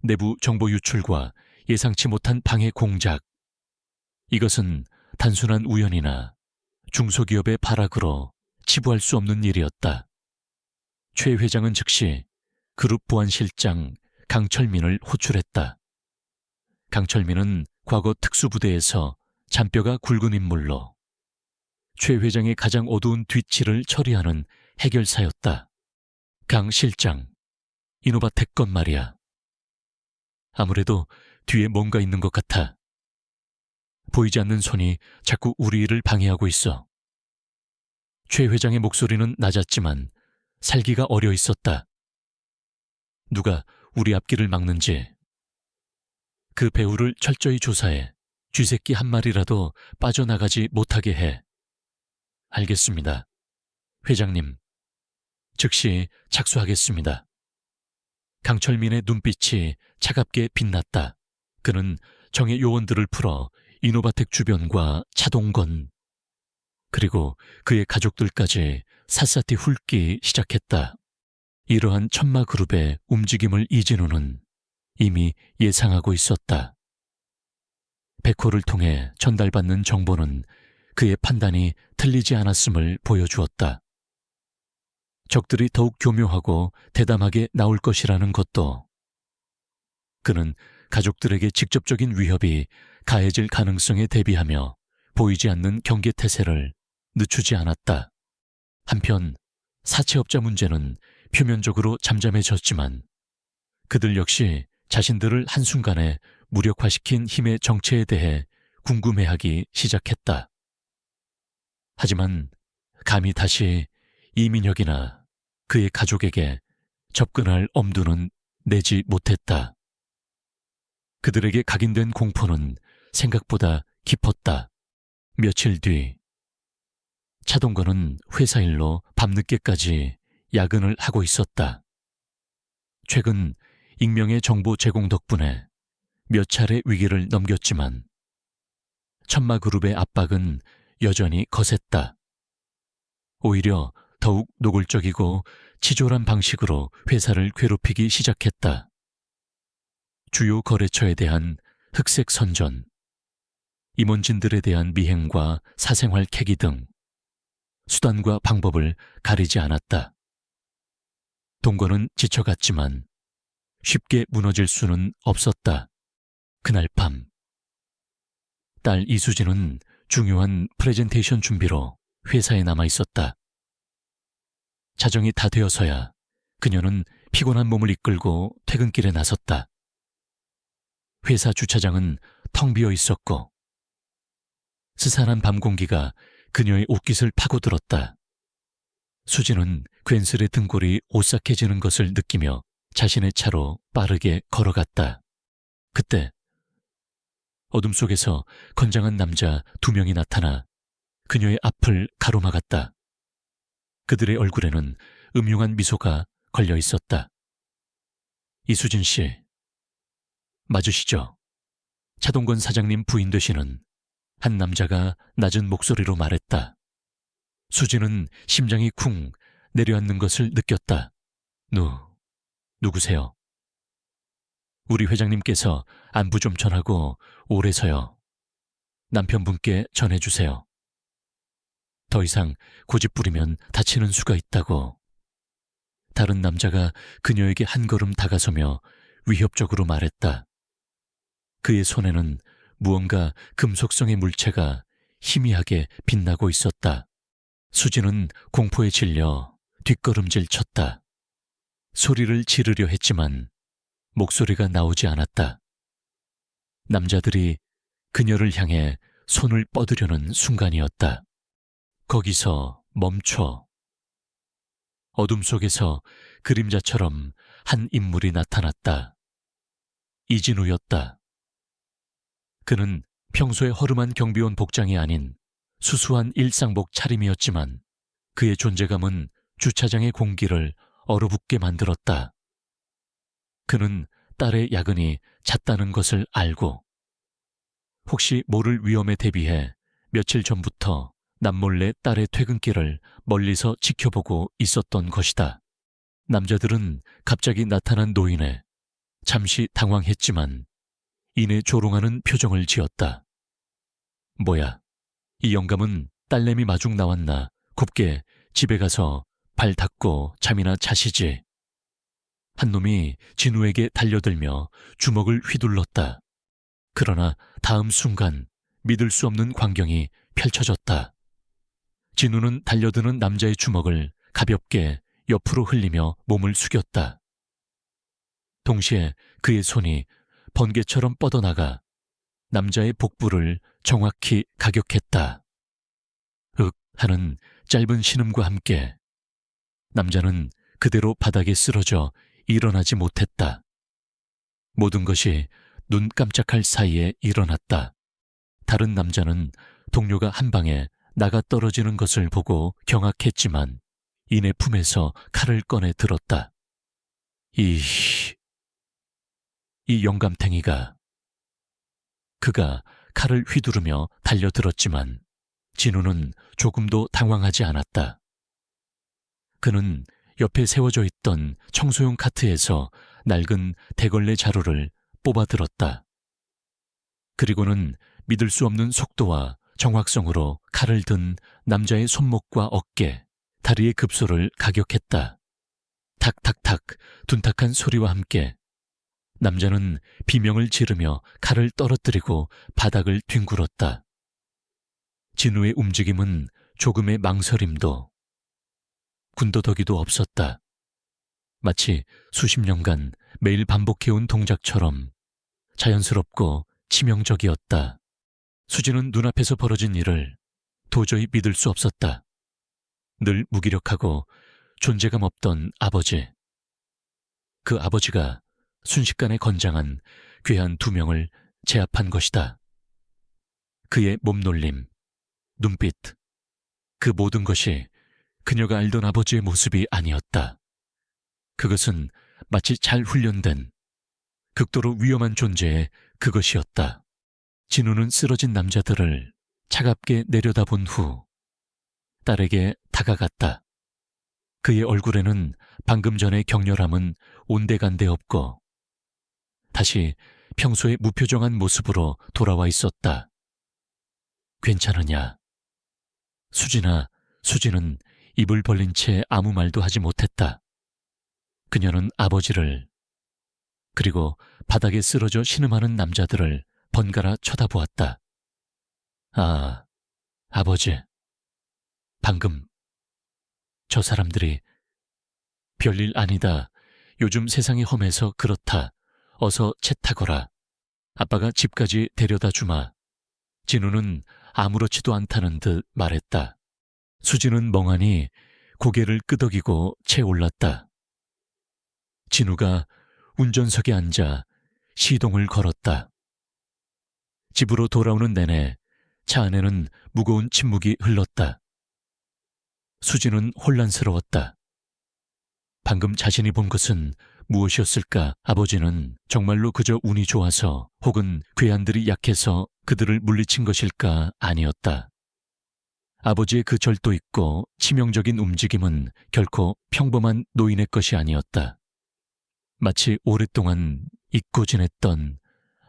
내부 정보 유출과 예상치 못한 방해 공작. 이것은 단순한 우연이나 중소기업의 발악으로 치부할 수 없는 일이었다. 최 회장은 즉시 그룹 보안실장 강철민을 호출했다. 강철민은 과거 특수부대에서 잔뼈가 굵은 인물로 최 회장의 가장 어두운 뒷치를 처리하는 해결사였다. 강 실장, 이노바텍 건 말이야. 아무래도 뒤에 뭔가 있는 것 같아. 보이지 않는 손이 자꾸 우리 일을 방해하고 있어. 최 회장의 목소리는 낮았지만 살기가 어려 있었다. 누가 우리 앞길을 막는지. 그 배후를 철저히 조사해 쥐새끼 한 마리라도 빠져나가지 못하게 해. 알겠습니다. 회장님, 즉시 착수하겠습니다. 강철민의 눈빛이 차갑게 빛났다. 그는 정의 요원들을 풀어 이노바텍 주변과 차동건 그리고 그의 가족들까지 샅샅이 훑기 시작했다. 이러한 천마그룹의 움직임을 이진우는 이미 예상하고 있었다. 백호를 통해 전달받는 정보는 그의 판단이 틀리지 않았음을 보여주었다. 적들이 더욱 교묘하고 대담하게 나올 것이라는 것도. 그는 가족들에게 직접적인 위협이 가해질 가능성에 대비하며 보이지 않는 경계태세를 늦추지 않았다. 한편 사채업자 문제는 표면적으로 잠잠해졌지만 그들 역시 자신들을 한순간에 무력화시킨 힘의 정체에 대해 궁금해하기 시작했다. 하지만 감히 다시 이민혁이나 그의 가족에게 접근할 엄두는 내지 못했다. 그들에게 각인된 공포는 생각보다 깊었다. 며칠 뒤 차동건은 회사 일로 밤늦게까지 야근을 하고 있었다. 최근 익명의 정보 제공 덕분에 몇 차례 위기를 넘겼지만 천마그룹의 압박은 여전히 거셌다. 오히려 더욱 노골적이고 치졸한 방식으로 회사를 괴롭히기 시작했다. 주요 거래처에 대한 흑색 선전, 임원진들에 대한 미행과 사생활 캐기 등 수단과 방법을 가리지 않았다. 동건은 지쳐갔지만 쉽게 무너질 수는 없었다. 그날 밤 딸 이수진은 중요한 프레젠테이션 준비로 회사에 남아 있었다. 자정이 다 되어서야 그녀는 피곤한 몸을 이끌고 퇴근길에 나섰다. 회사 주차장은 텅 비어 있었고 스산한 밤 공기가 그녀의 옷깃을 파고들었다. 수진은 괜스레 등골이 오싹해지는 것을 느끼며 자신의 차로 빠르게 걸어갔다. 그때 어둠 속에서 건장한 남자 2명이 나타나 그녀의 앞을 가로막았다. 그들의 얼굴에는 음흉한 미소가 걸려 있었다. 이수진 씨, 맞으시죠? 차동건 사장님 부인 되시는 한 남자가 낮은 목소리로 말했다. 수진은 심장이 쿵 내려앉는 것을 느꼈다. 누구세요? 우리 회장님께서 안부 좀 전하고 오래서요. 남편분께 전해주세요. 더 이상 고집 부리면 다치는 수가 있다고. 다른 남자가 그녀에게 한 걸음 다가서며 위협적으로 말했다. 그의 손에는 무언가 금속성의 물체가 희미하게 빛나고 있었다. 수지는 공포에 질려 뒷걸음질 쳤다. 소리를 지르려 했지만 목소리가 나오지 않았다. 남자들이 그녀를 향해 손을 뻗으려는 순간이었다. 거기서 멈춰. 어둠 속에서 그림자처럼 한 인물이 나타났다. 이진우였다. 그는 평소에 허름한 경비원 복장이 아닌 수수한 일상복 차림이었지만 그의 존재감은 주차장의 공기를 얼어붙게 만들었다. 그는 딸의 야근이 잦다는 것을 알고 혹시 모를 위험에 대비해 며칠 전부터 남몰래 딸의 퇴근길을 멀리서 지켜보고 있었던 것이다. 남자들은 갑자기 나타난 노인에 잠시 당황했지만 이내 조롱하는 표정을 지었다. 뭐야, 이 영감은 딸내미 마중 나왔나 곱게 집에 가서 발 닦고 잠이나 자시지. 한 놈이 진우에게 달려들며 주먹을 휘둘렀다. 그러나 다음 순간 믿을 수 없는 광경이 펼쳐졌다. 진우는 달려드는 남자의 주먹을 가볍게 옆으로 흘리며 몸을 숙였다. 동시에 그의 손이 번개처럼 뻗어나가 남자의 복부를 정확히 가격했다. 윽 하는 짧은 신음과 함께 남자는 그대로 바닥에 쓰러져 일어나지 못했다. 모든 것이 눈 깜짝할 사이에 일어났다. 다른 남자는 동료가 한 방에 나가 떨어지는 것을 보고 경악했지만 이내 품에서 칼을 꺼내 들었다. 이 영감탱이가. 그가 칼을 휘두르며 달려들었지만 진우는 조금도 당황하지 않았다. 그는 옆에 세워져 있던 청소용 카트에서 낡은 대걸레 자루를 뽑아들었다. 그리고는 믿을 수 없는 속도와 정확성으로 칼을 든 남자의 손목과 어깨, 다리의 급소를 가격했다. 탁탁탁 둔탁한 소리와 함께 남자는 비명을 지르며 칼을 떨어뜨리고 바닥을 뒹굴었다. 진우의 움직임은 조금의 망설임도 군더더기도 없었다. 마치 수십 년간 매일 반복해온 동작처럼 자연스럽고 치명적이었다. 수지는 눈앞에서 벌어진 일을 도저히 믿을 수 없었다. 늘 무기력하고 존재감 없던 아버지. 그 아버지가 순식간에 건장한 괴한 두 명을 제압한 것이다. 그의 몸놀림, 눈빛, 그 모든 것이 그녀가 알던 아버지의 모습이 아니었다. 그것은 마치 잘 훈련된 극도로 위험한 존재의 그것이었다. 진우는 쓰러진 남자들을 차갑게 내려다본 후 딸에게 다가갔다. 그의 얼굴에는 방금 전의 격렬함은 온데간데 없고 다시 평소의 무표정한 모습으로 돌아와 있었다. 괜찮으냐? 수지는 입을 벌린 채 아무 말도 하지 못했다. 그녀는 아버지를 그리고 바닥에 쓰러져 신음하는 남자들을 번갈아 쳐다보았다. 아, 아버지. 방금 저 사람들이 별일 아니다. 요즘 세상이 험해서 그렇다. 어서 차 타거라. 아빠가 집까지 데려다 주마. 진우는 아무렇지도 않다는 듯 말했다. 수지는 멍하니 고개를 끄덕이고 채 올랐다. 진우가 운전석에 앉아 시동을 걸었다. 집으로 돌아오는 내내 차 안에는 무거운 침묵이 흘렀다. 수지는 혼란스러웠다. 방금 자신이 본 것은 무엇이었을까? 아버지는 정말로 그저 운이 좋아서 혹은 괴한들이 약해서 그들을 물리친 것일까? 아니었다. 아버지의 그 절도 있고 치명적인 움직임은 결코 평범한 노인의 것이 아니었다. 마치 오랫동안 잊고 지냈던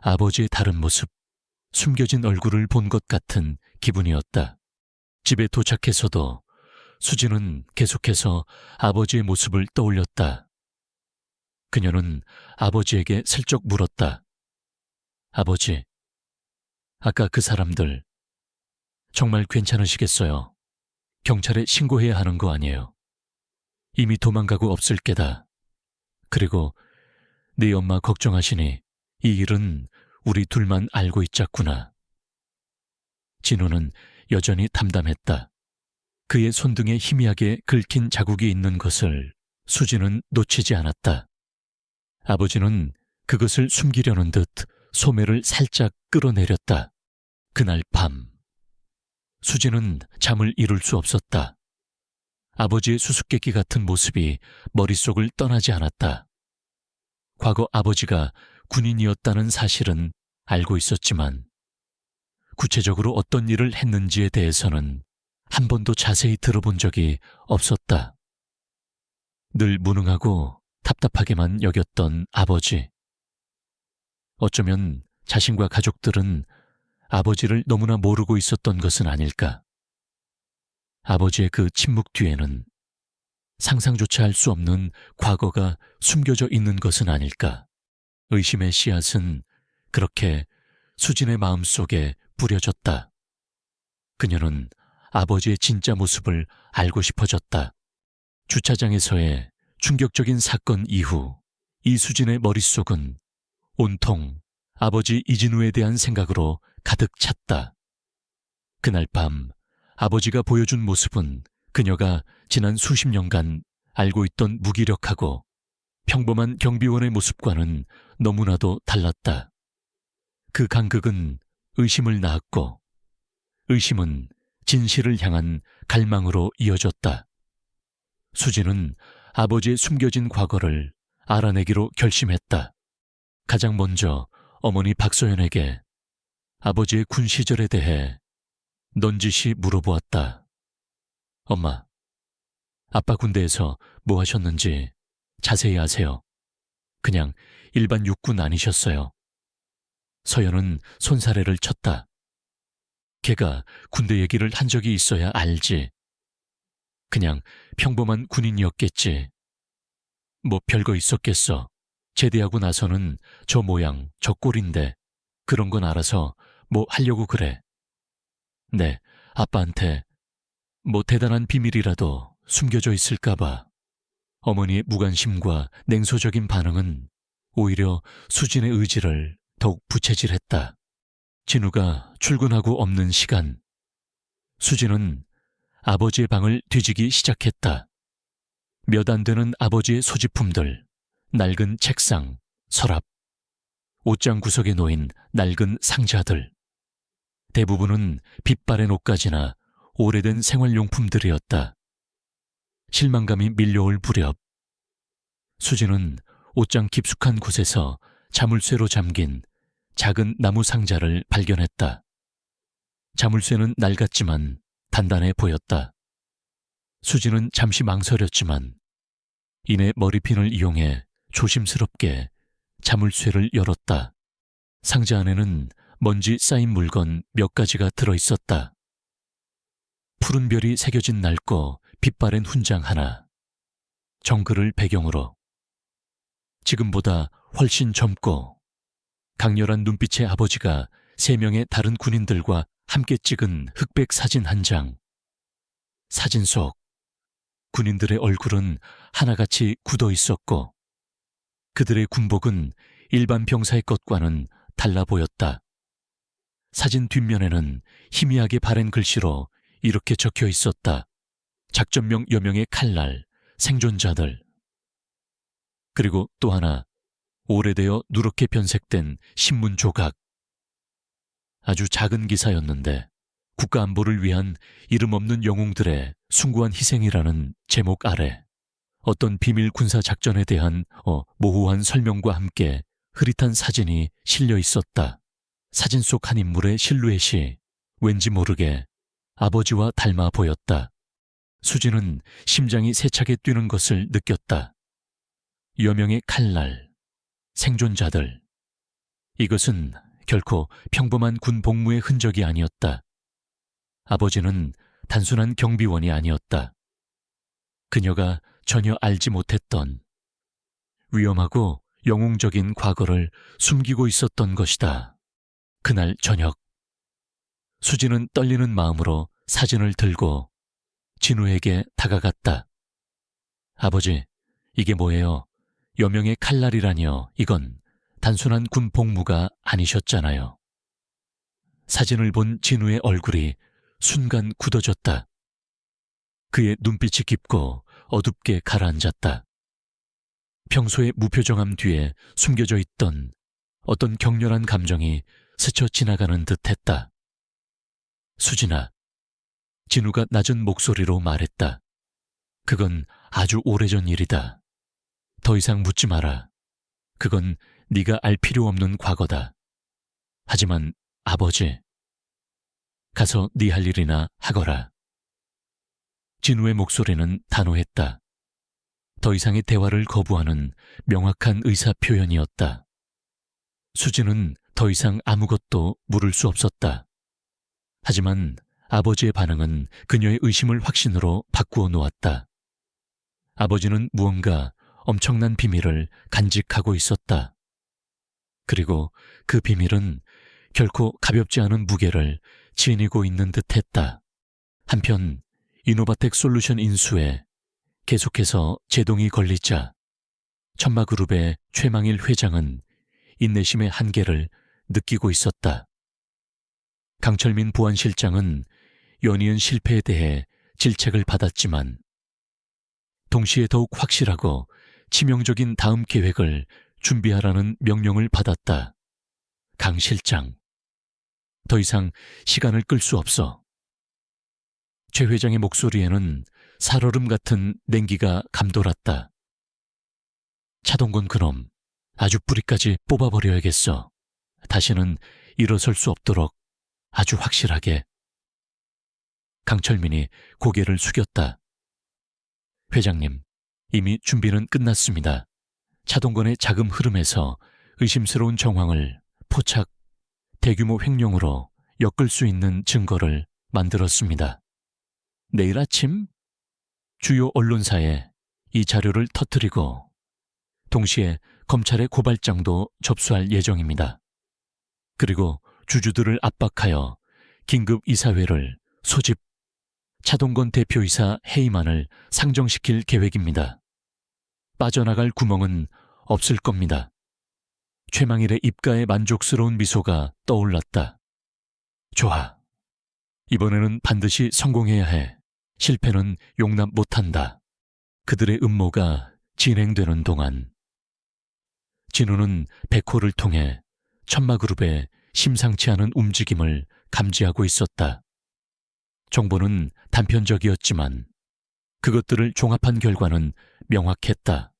아버지의 다른 모습, 숨겨진 얼굴을 본 것 같은 기분이었다. 집에 도착해서도 수지는 계속해서 아버지의 모습을 떠올렸다. 그녀는 아버지에게 슬쩍 물었다. 아버지, 아까 그 사람들 정말 괜찮으시겠어요? 경찰에 신고해야 하는 거 아니에요? 이미 도망가고 없을 게다. 그리고 네 엄마 걱정하시니 이 일은 우리 둘만 알고 있자꾸나. 진우는 여전히 담담했다. 그의 손등에 희미하게 긁힌 자국이 있는 것을 수지는 놓치지 않았다. 아버지는 그것을 숨기려는 듯 소매를 살짝 끌어내렸다. 그날 밤, 수지는 잠을 이룰 수 없었다. 아버지의 수수께끼 같은 모습이 머릿속을 떠나지 않았다. 과거 아버지가 군인이었다는 사실은 알고 있었지만 구체적으로 어떤 일을 했는지에 대해서는 한 번도 자세히 들어본 적이 없었다. 늘 무능하고 답답하게만 여겼던 아버지. 어쩌면 자신과 가족들은 아버지를 너무나 모르고 있었던 것은 아닐까. 아버지의 그 침묵 뒤에는 상상조차 할 수 없는 과거가 숨겨져 있는 것은 아닐까. 의심의 씨앗은 그렇게 수진의 마음속에 뿌려졌다. 그녀는 아버지의 진짜 모습을 알고 싶어졌다. 주차장에서의 충격적인 사건 이후 이수진의 머릿속은 온통 아버지 이진우에 대한 생각으로 가득 찼다. 그날 밤 아버지가 보여준 모습은 그녀가 지난 수십 년간 알고 있던 무기력하고 평범한 경비원의 모습과는 너무나도 달랐다. 그 간극은 의심을 낳았고 의심은 진실을 향한 갈망으로 이어졌다. 수지는 아버지의 숨겨진 과거를 알아내기로 결심했다. 가장 먼저 어머니 박소연에게 아버지의 군 시절에 대해 넌지시 물어보았다. 엄마, 아빠 군대에서 뭐 하셨는지 자세히 아세요? 그냥 일반 육군 아니셨어요. 서연은 손사래를 쳤다. 걔가 군대 얘기를 한 적이 있어야 알지. 그냥 평범한 군인이었겠지. 뭐 별거 있었겠어. 제대하고 나서는 저 모양, 저 꼴인데 그런 건 알아서 뭐 하려고 그래. 네, 아빠한테 뭐 대단한 비밀이라도 숨겨져 있을까봐. 어머니의 무관심과 냉소적인 반응은 오히려 수진의 의지를 더욱 부채질했다. 진우가 출근하고 없는 시간, 수진은 아버지의 방을 뒤지기 시작했다. 몇 안 되는 아버지의 소지품들, 낡은 책상, 서랍, 옷장 구석에 놓인 낡은 상자들. 대부분은 빛바랜 옷가지나 오래된 생활용품들이었다. 실망감이 밀려올 무렵, 수진은 옷장 깊숙한 곳에서 자물쇠로 잠긴 작은 나무 상자를 발견했다. 자물쇠는 낡았지만 단단해 보였다. 수진은 잠시 망설였지만 이내 머리핀을 이용해 조심스럽게 자물쇠를 열었다. 상자 안에는 먼지 쌓인 물건 몇 가지가 들어있었다. 푸른 별이 새겨진 낡고 빛바랜 훈장 하나, 정글을 배경으로. 지금보다 훨씬 젊고 강렬한 눈빛의 아버지가 3명의 다른 군인들과 함께 찍은 흑백 사진 한 장. 사진 속 군인들의 얼굴은 하나같이 굳어 있었고 그들의 군복은 일반 병사의 것과는 달라 보였다. 사진 뒷면에는 희미하게 바랜 글씨로 이렇게 적혀 있었다. 작전명 여명의 칼날, 생존자들. 그리고 또 하나, 오래되어 누렇게 변색된 신문 조각. 아주 작은 기사였는데 국가안보를 위한 이름 없는 영웅들의 숭고한 희생이라는 제목 아래 어떤 비밀 군사 작전에 대한 모호한 설명과 함께 흐릿한 사진이 실려 있었다. 사진 속 한 인물의 실루엣이 왠지 모르게 아버지와 닮아 보였다. 수지는 심장이 세차게 뛰는 것을 느꼈다. 여명의 칼날, 생존자들. 이것은 결코 평범한 군 복무의 흔적이 아니었다. 아버지는 단순한 경비원이 아니었다. 그녀가 전혀 알지 못했던 위험하고 영웅적인 과거를 숨기고 있었던 것이다. 그날 저녁, 수지는 떨리는 마음으로 사진을 들고 진우에게 다가갔다. 아버지, 이게 뭐예요? 여명의 칼날이라니요. 이건 단순한 군 복무가 아니셨잖아요. 사진을 본 진우의 얼굴이 순간 굳어졌다. 그의 눈빛이 깊고 어둡게 가라앉았다. 평소의 무표정함 뒤에 숨겨져 있던 어떤 격렬한 감정이 스쳐 지나가는 듯했다. 수진아, 진우가 낮은 목소리로 말했다. 그건 아주 오래전 일이다. 더 이상 묻지 마라. 그건 네가 알 필요 없는 과거다. 하지만 아버지, 가서 네 할 일이나 하거라. 진우의 목소리는 단호했다. 더 이상의 대화를 거부하는 명확한 의사 표현이었다. 수진은 더 이상 아무것도 물을 수 없었다. 하지만 아버지의 반응은 그녀의 의심을 확신으로 바꾸어 놓았다. 아버지는 무언가 엄청난 비밀을 간직하고 있었다. 그리고 그 비밀은 결코 가볍지 않은 무게를 지니고 있는 듯했다. 한편 이노바텍 솔루션 인수에 계속해서 제동이 걸리자 천마그룹의 최망일 회장은 인내심의 한계를 느끼고 있었다. 강철민 보안실장은 연이은 실패에 대해 질책을 받았지만 동시에 더욱 확실하고 치명적인 다음 계획을 준비하라는 명령을 받았다. 강 실장, 더 이상 시간을 끌 수 없어. 최 회장의 목소리에는 살얼음 같은 냉기가 감돌았다. 차동건 그놈, 아주 뿌리까지 뽑아버려야겠어. 다시는 일어설 수 없도록 아주 확실하게. 강철민이 고개를 숙였다. 회장님, 이미 준비는 끝났습니다. 차동건의 자금 흐름에서 의심스러운 정황을 포착, 대규모 횡령으로 엮을 수 있는 증거를 만들었습니다. 내일 아침 주요 언론사에 이 자료를 터뜨리고 동시에 검찰의 고발장도 접수할 예정입니다. 그리고 주주들을 압박하여 긴급 이사회를 소집, 차동건 대표이사 해임안을 상정시킬 계획입니다. 빠져나갈 구멍은 없을 겁니다. 최망일의 입가에 만족스러운 미소가 떠올랐다. 좋아. 이번에는 반드시 성공해야 해. 실패는 용납 못한다. 그들의 음모가 진행되는 동안 진우는 백호를 통해 천마그룹의 심상치 않은 움직임을 감지하고 있었다. 정보는 단편적이었지만 그것들을 종합한 결과는 명확했다.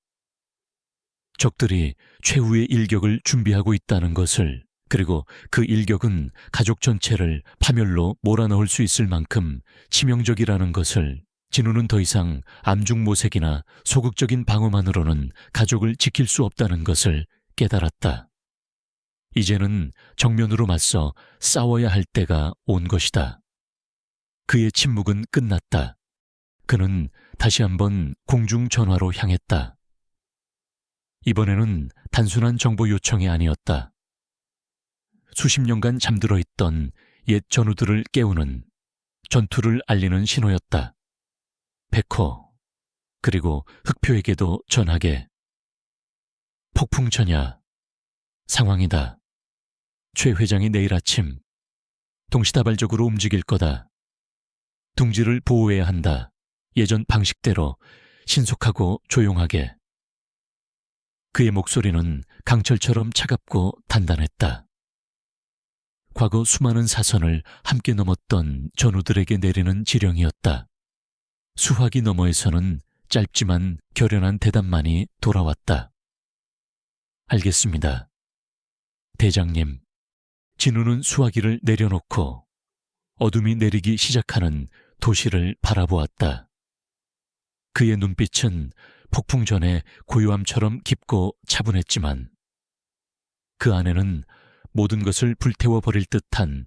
적들이 최후의 일격을 준비하고 있다는 것을, 그리고 그 일격은 가족 전체를 파멸로 몰아넣을 수 있을 만큼 치명적이라는 것을 진우는 더 이상 암중모색이나 소극적인 방어만으로는 가족을 지킬 수 없다는 것을 깨달았다. 이제는 정면으로 맞서 싸워야 할 때가 온 것이다. 그의 침묵은 끝났다. 그는 다시 한번 공중전화로 향했다. 이번에는 단순한 정보 요청이 아니었다. 수십 년간 잠들어 있던 옛 전우들을 깨우는, 전투를 알리는 신호였다. 백호, 그리고 흑표에게도 전하게. 폭풍전야, 상황이다. 최 회장이 내일 아침 동시다발적으로 움직일 거다. 둥지를 보호해야 한다. 예전 방식대로 신속하고 조용하게. 그의 목소리는 강철처럼 차갑고 단단했다. 과거 수많은 사선을 함께 넘었던 전우들에게 내리는 지령이었다. 수화기 너머에서는 짧지만 결연한 대답만이 돌아왔다. 알겠습니다. 대장님. 진우는 수화기를 내려놓고 어둠이 내리기 시작하는 도시를 바라보았다. 그의 눈빛은 폭풍 전의 고요함처럼 깊고 차분했지만 그 안에는 모든 것을 불태워버릴 듯한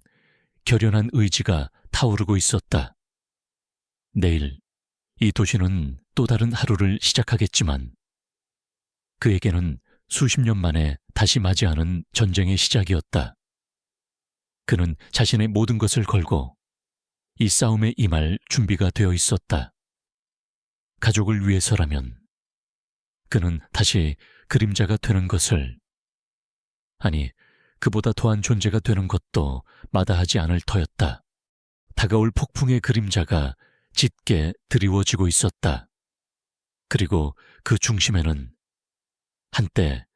결연한 의지가 타오르고 있었다. 내일 이 도시는 또 다른 하루를 시작하겠지만 그에게는 수십 년 만에 다시 맞이하는 전쟁의 시작이었다. 그는 자신의 모든 것을 걸고 이 싸움에 임할 준비가 되어 있었다. 가족을 위해서라면 그는 다시 그림자가 되는 것을, 아니, 그보다 더한 존재가 되는 것도 마다하지 않을 터였다. 다가올 폭풍의 그림자가 짙게 드리워지고 있었다. 그리고 그 중심에는 한때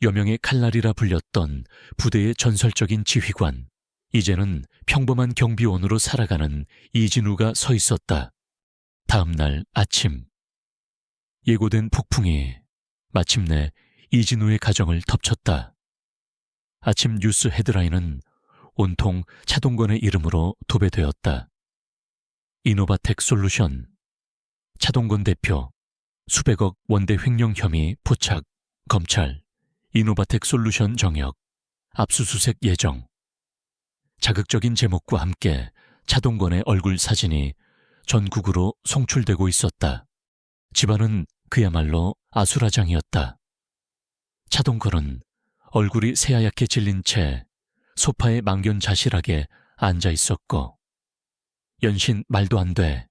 여명의 칼날이라 불렸던 부대의 전설적인 지휘관, 이제는 평범한 경비원으로 살아가는 이진우가 서 있었다. 다음 날 아침, 예고된 폭풍이 마침내 이진우의 가정을 덮쳤다. 아침 뉴스 헤드라인은 온통 차동건의 이름으로 도배되었다. 이노바텍 솔루션, 차동건 대표, 수백억 원대 횡령 혐의 포착, 검찰, 이노바텍 솔루션 정역, 압수수색 예정. 자극적인 제목과 함께 차동건의 얼굴 사진이 전국으로 송출되고 있었다. 집안은 그야말로 아수라장이었다. 차동건은 얼굴이 새하얗게 질린 채 소파에 망견자실하게 앉아 있었고, 연신 말도 안 돼,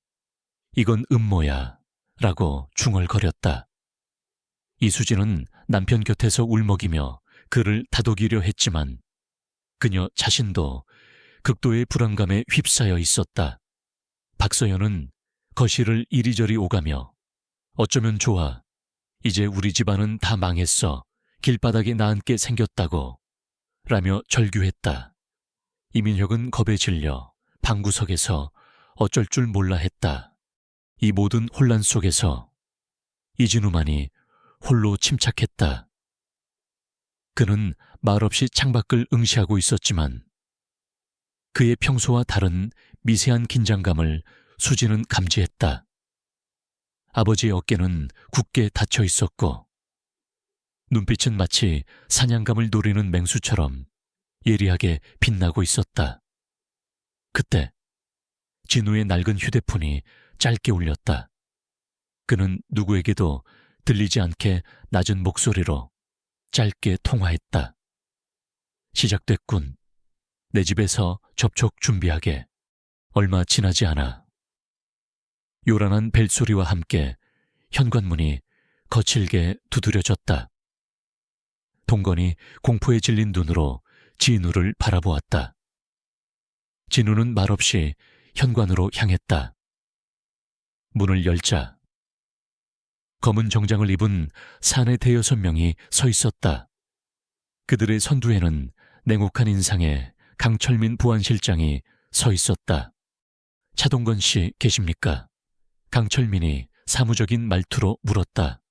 이건 음모야 라고 중얼거렸다. 이수진은 남편 곁에서 울먹이며 그를 다독이려 했지만 그녀 자신도 극도의 불안감에 휩싸여 있었다. 박서연은 거실을 이리저리 오가며 어쩌면 좋아, 이제 우리 집안은 다 망했어, 길바닥에 나앉게 생겼다고 라며 절규했다. 이민혁은 겁에 질려 방구석에서 어쩔 줄 몰라 했다. 이 모든 혼란 속에서 이진우만이 홀로 침착했다. 그는 말없이 창밖을 응시하고 있었지만 그의 평소와 다른 미세한 긴장감을 수지는 감지했다. 아버지의 어깨는 굳게 닫혀 있었고 눈빛은 마치 사냥감을 노리는 맹수처럼 예리하게 빛나고 있었다. 그때 진우의 낡은 휴대폰이 짧게 울렸다. 그는 누구에게도 들리지 않게 낮은 목소리로 짧게 통화했다. 시작됐군. 내 집에서 접촉 준비하게. 얼마 지나지 않아. 요란한 벨소리와 함께 현관문이 거칠게 두드려졌다. 동건이 공포에 질린 눈으로 진우를 바라보았다. 진우는 말없이 현관으로 향했다. 문을 열자 검은 정장을 입은 사내 대여섯 명이 서 있었다. 그들의 선두에는 냉혹한 인상의 강철민 보안실장이 서 있었다. 차동건 씨 계십니까? 강철민이 사무적인 말투로 물었다.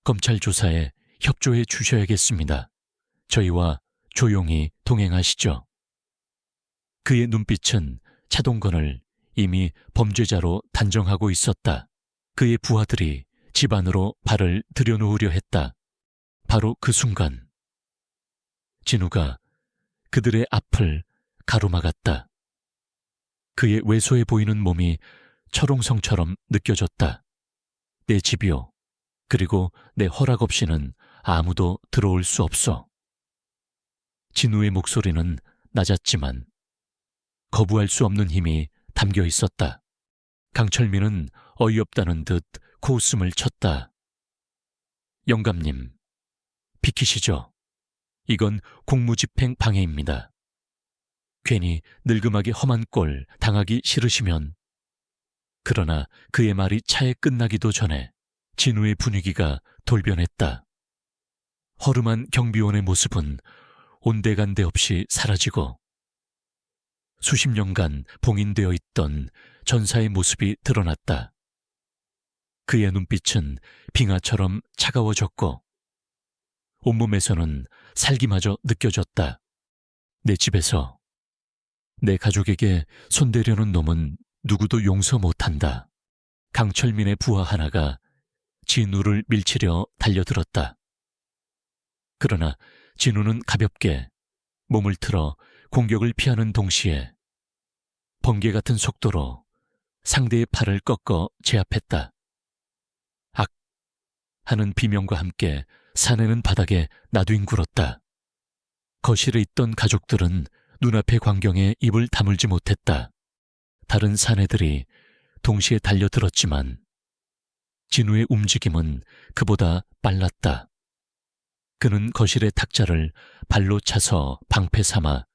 검찰 조사에 협조해 주셔야겠습니다. 저희와 조용히 동행하시죠. 그의 눈빛은 차동건을 이미 범죄자로 단정하고 있었다. 그의 부하들이 집 안으로 발을 들여놓으려 했다. 바로 그 순간 진우가 그들의 앞을 가로막았다. 그의 왜소해 보이는 몸이 철옹성처럼 느껴졌다. 내 집이요. 그리고 내 허락 없이는 아무도 들어올 수 없어. 진우의 목소리는 낮았지만 거부할 수 없는 힘이 담겨 있었다. 강철민은 어이없다는 듯 코웃음을 쳤다. 영감님, 비키시죠. 이건 공무집행 방해입니다. 괜히 늙음하게 험한 꼴 당하기 싫으시면. 그러나 그의 말이 차에 끝나기도 전에 진우의 분위기가 돌변했다. 허름한 경비원의 모습은 온데간데 없이 사라지고 수십 년간 봉인되어 있던 전사의 모습이 드러났다. 그의 눈빛은 빙하처럼 차가워졌고 온몸에서는 살기마저 느껴졌다. 내 집에서 내 가족에게 손대려는 놈은 누구도 용서 못한다. 강철민의 부하 하나가 진우를 밀치려 달려들었다. 그러나 진우는 가볍게 몸을 틀어 공격을 피하는 동시에 번개 같은 속도로 상대의 팔을 꺾어 제압했다. 악! 하는 비명과 함께 사내는 바닥에 나뒹굴었다. 거실에 있던 가족들은 눈앞의 광경에 입을 다물지 못했다. 다른 사내들이 동시에 달려들었지만 진우의 움직임은 그보다 빨랐다. 그는 거실의 탁자를 발로 차서 방패 삼아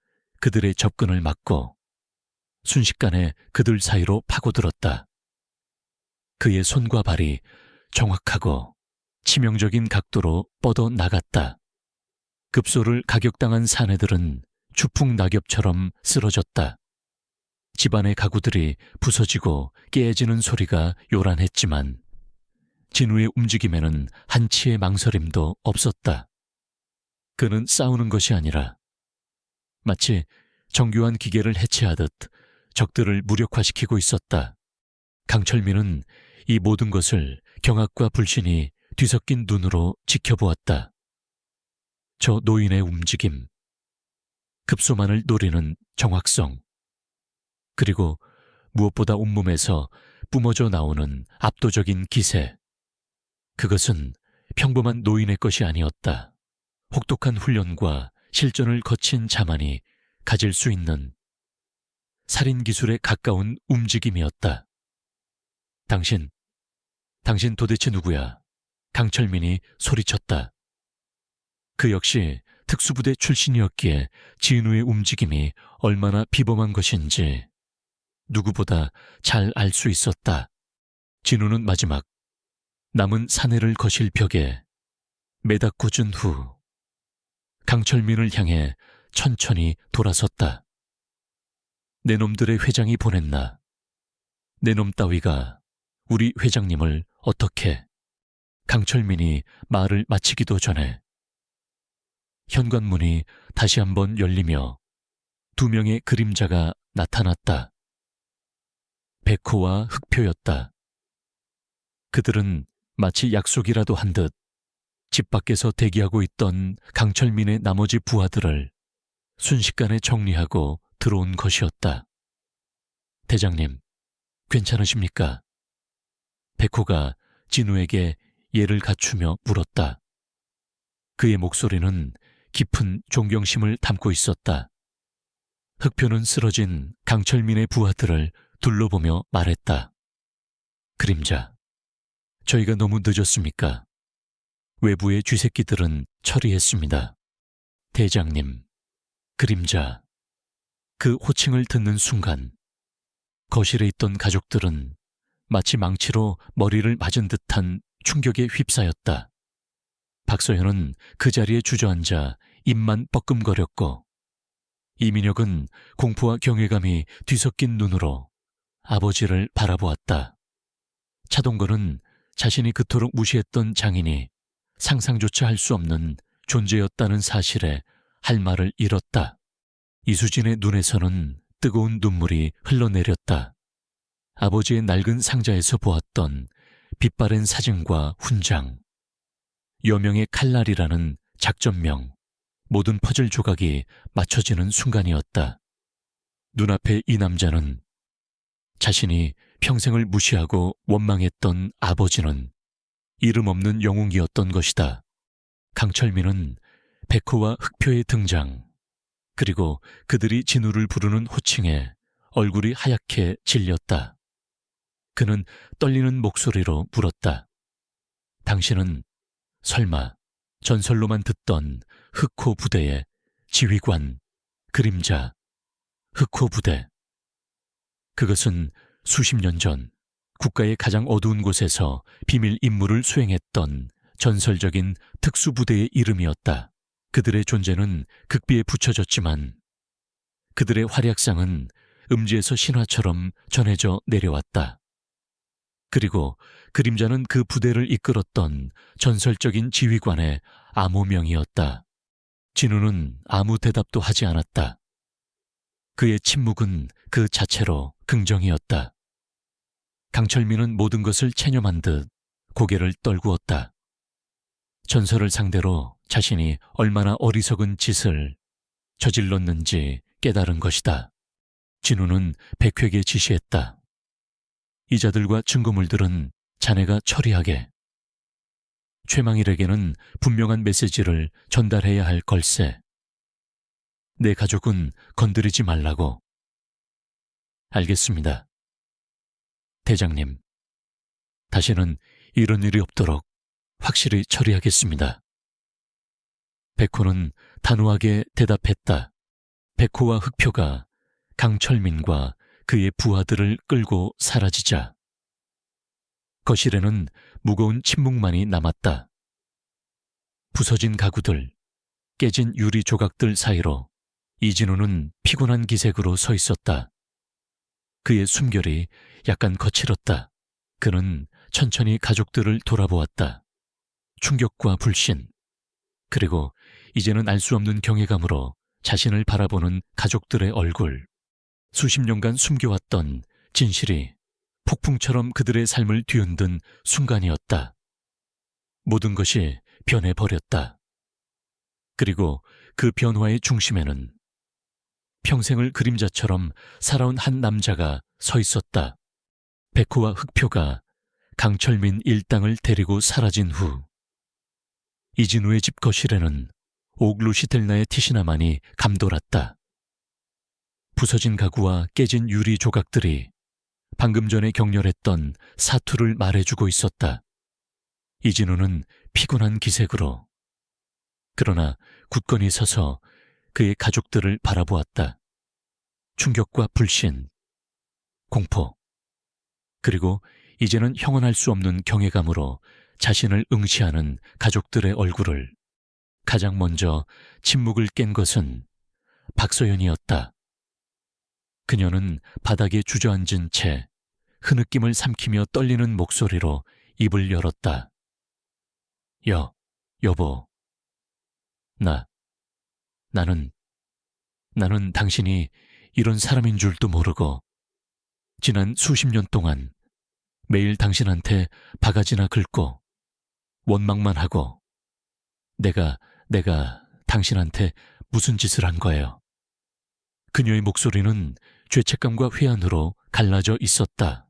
그들의 접근을 막고 순식간에 그들 사이로 파고들었다. 그의 손과 발이 정확하고 치명적인 각도로 뻗어 나갔다. 급소를 가격당한 사내들은 추풍 낙엽처럼 쓰러졌다. 집안의 가구들이 부서지고 깨지는 소리가 요란했지만 진우의 움직임에는 한치의 망설임도 없었다. 그는 싸우는 것이 아니라 마치 정교한 기계를 해체하듯 적들을 무력화시키고 있었다. 강철민은 이 모든 것을 경악과 불신이 뒤섞인 눈으로 지켜보았다. 저 노인의 움직임, 급소만을 노리는 정확성, 그리고 무엇보다 온몸에서 뿜어져 나오는 압도적인 기세. 그것은 평범한 노인의 것이 아니었다. 혹독한 훈련과 실전을 거친 자만이 가질 수 있는 살인 기술에 가까운 움직임이었다. 당신 도대체 누구야? 강철민이 소리쳤다. 그 역시 특수부대 출신이었기에 진우의 움직임이 얼마나 비범한 것인지 누구보다 잘 알 수 있었다. 진우는 마지막 남은 사내를 거실 벽에 매닫고 준 후 강철민을 향해 천천히 돌아섰다. 내 놈들의 회장이 보냈나? 내 놈 따위가 우리 회장님을 어떻게? 강철민이 말을 마치기도 전에 현관문이 다시 한번 열리며 2명의 그림자가 나타났다. 백호와 흑표였다. 그들은 마치 약속이라도 한 듯 집 밖에서 대기하고 있던 강철민의 나머지 부하들을 순식간에 정리하고 들어온 것이었다. 대장님, 괜찮으십니까? 백호가 진우에게 예를 갖추며 물었다. 그의 목소리는 깊은 존경심을 담고 있었다. 흑표는 쓰러진 강철민의 부하들을 둘러보며 말했다. 그림자, 저희가 너무 늦었습니까? 외부의 쥐새끼들은 처리했습니다. 대장님, 그림자. 그 호칭을 듣는 순간 거실에 있던 가족들은 마치 망치로 머리를 맞은 듯한 충격에 휩싸였다. 박서연은 그 자리에 주저앉아 입만 뻐끔거렸고 이민혁은 공포와 경외감이 뒤섞인 눈으로 아버지를 바라보았다. 차동건은 자신이 그토록 무시했던 장인이 상상조차 할 수 없는 존재였다는 사실에 할 말을 잃었다. 이수진의 눈에서는 뜨거운 눈물이 흘러내렸다. 아버지의 낡은 상자에서 보았던 빛바랜 사진과 훈장, 여명의 칼날이라는 작전명, 모든 퍼즐 조각이 맞춰지는 순간이었다. 눈앞에 이 남자는 자신이 평생을 무시하고 원망했던 아버지는 이름 없는 영웅이었던 것이다. 강철민은 백호와 흑표의 등장, 그리고 그들이 진우를 부르는 호칭에 얼굴이 하얗게 질렸다. 그는 떨리는 목소리로 물었다. 당신은 설마 전설로만 듣던 흑호 부대의 지휘관, 그림자, 흑호 부대. 그것은 수십 년 전 국가의 가장 어두운 곳에서 비밀 임무를 수행했던 전설적인 특수부대의 이름이었다. 그들의 존재는 극비에 붙여졌지만 그들의 활약상은 음지에서 신화처럼 전해져 내려왔다. 그리고 그림자는 그 부대를 이끌었던 전설적인 지휘관의 암호명이었다. 진우는 아무 대답도 하지 않았다. 그의 침묵은 그 자체로 긍정이었다. 강철민은 모든 것을 체념한 듯 고개를 떨구었다. 전설을 상대로 자신이 얼마나 어리석은 짓을 저질렀는지 깨달은 것이다. 진우는 백회에게 지시했다. 이자들과 증거물들은 자네가 처리하게. 최망일에게는 분명한 메시지를 전달해야 할 걸세. 내 가족은 건드리지 말라고. 알겠습니다. 대장님, 다시는 이런 일이 없도록 확실히 처리하겠습니다. 백호는 단호하게 대답했다. 백호와 흑표가 강철민과 그의 부하들을 끌고 사라지자 거실에는 무거운 침묵만이 남았다. 부서진 가구들, 깨진 유리 조각들 사이로 이진우는 피곤한 기색으로 서 있었다. 그의 숨결이 약간 거칠었다. 그는 천천히 가족들을 돌아보았다. 충격과 불신, 그리고 이제는 알 수 없는 경외감으로 자신을 바라보는 가족들의 얼굴. 수십 년간 숨겨왔던 진실이 폭풍처럼 그들의 삶을 뒤흔든 순간이었다. 모든 것이 변해버렸다. 그리고 그 변화의 중심에는 평생을 그림자처럼 살아온 한 남자가 서 있었다. 백호와 흑표가 강철민 일당을 데리고 사라진 후 이진우의 집 거실에는 옥루시텔나의 티시나만이 감돌았다. 부서진 가구와 깨진 유리 조각들이 방금 전에 격렬했던 사투를 말해주고 있었다. 이진우는 피곤한 기색으로, 그러나 굳건히 서서 그의 가족들을 바라보았다. 충격과 불신, 공포, 그리고 이제는 형언할 수 없는 경외감으로 자신을 응시하는 가족들의 얼굴을. 가장 먼저 침묵을 깬 것은 박서연이었다. 그녀는 바닥에 주저앉은 채 흐느낌을 삼키며 떨리는 목소리로 입을 열었다. 여보. 나는 당신이 이런 사람인 줄도 모르고 지난 수십 년 동안 매일 당신한테 바가지나 긁고 원망만 하고 내가 당신한테 무슨 짓을 한 거예요. 그녀의 목소리는 죄책감과 회한으로 갈라져 있었다.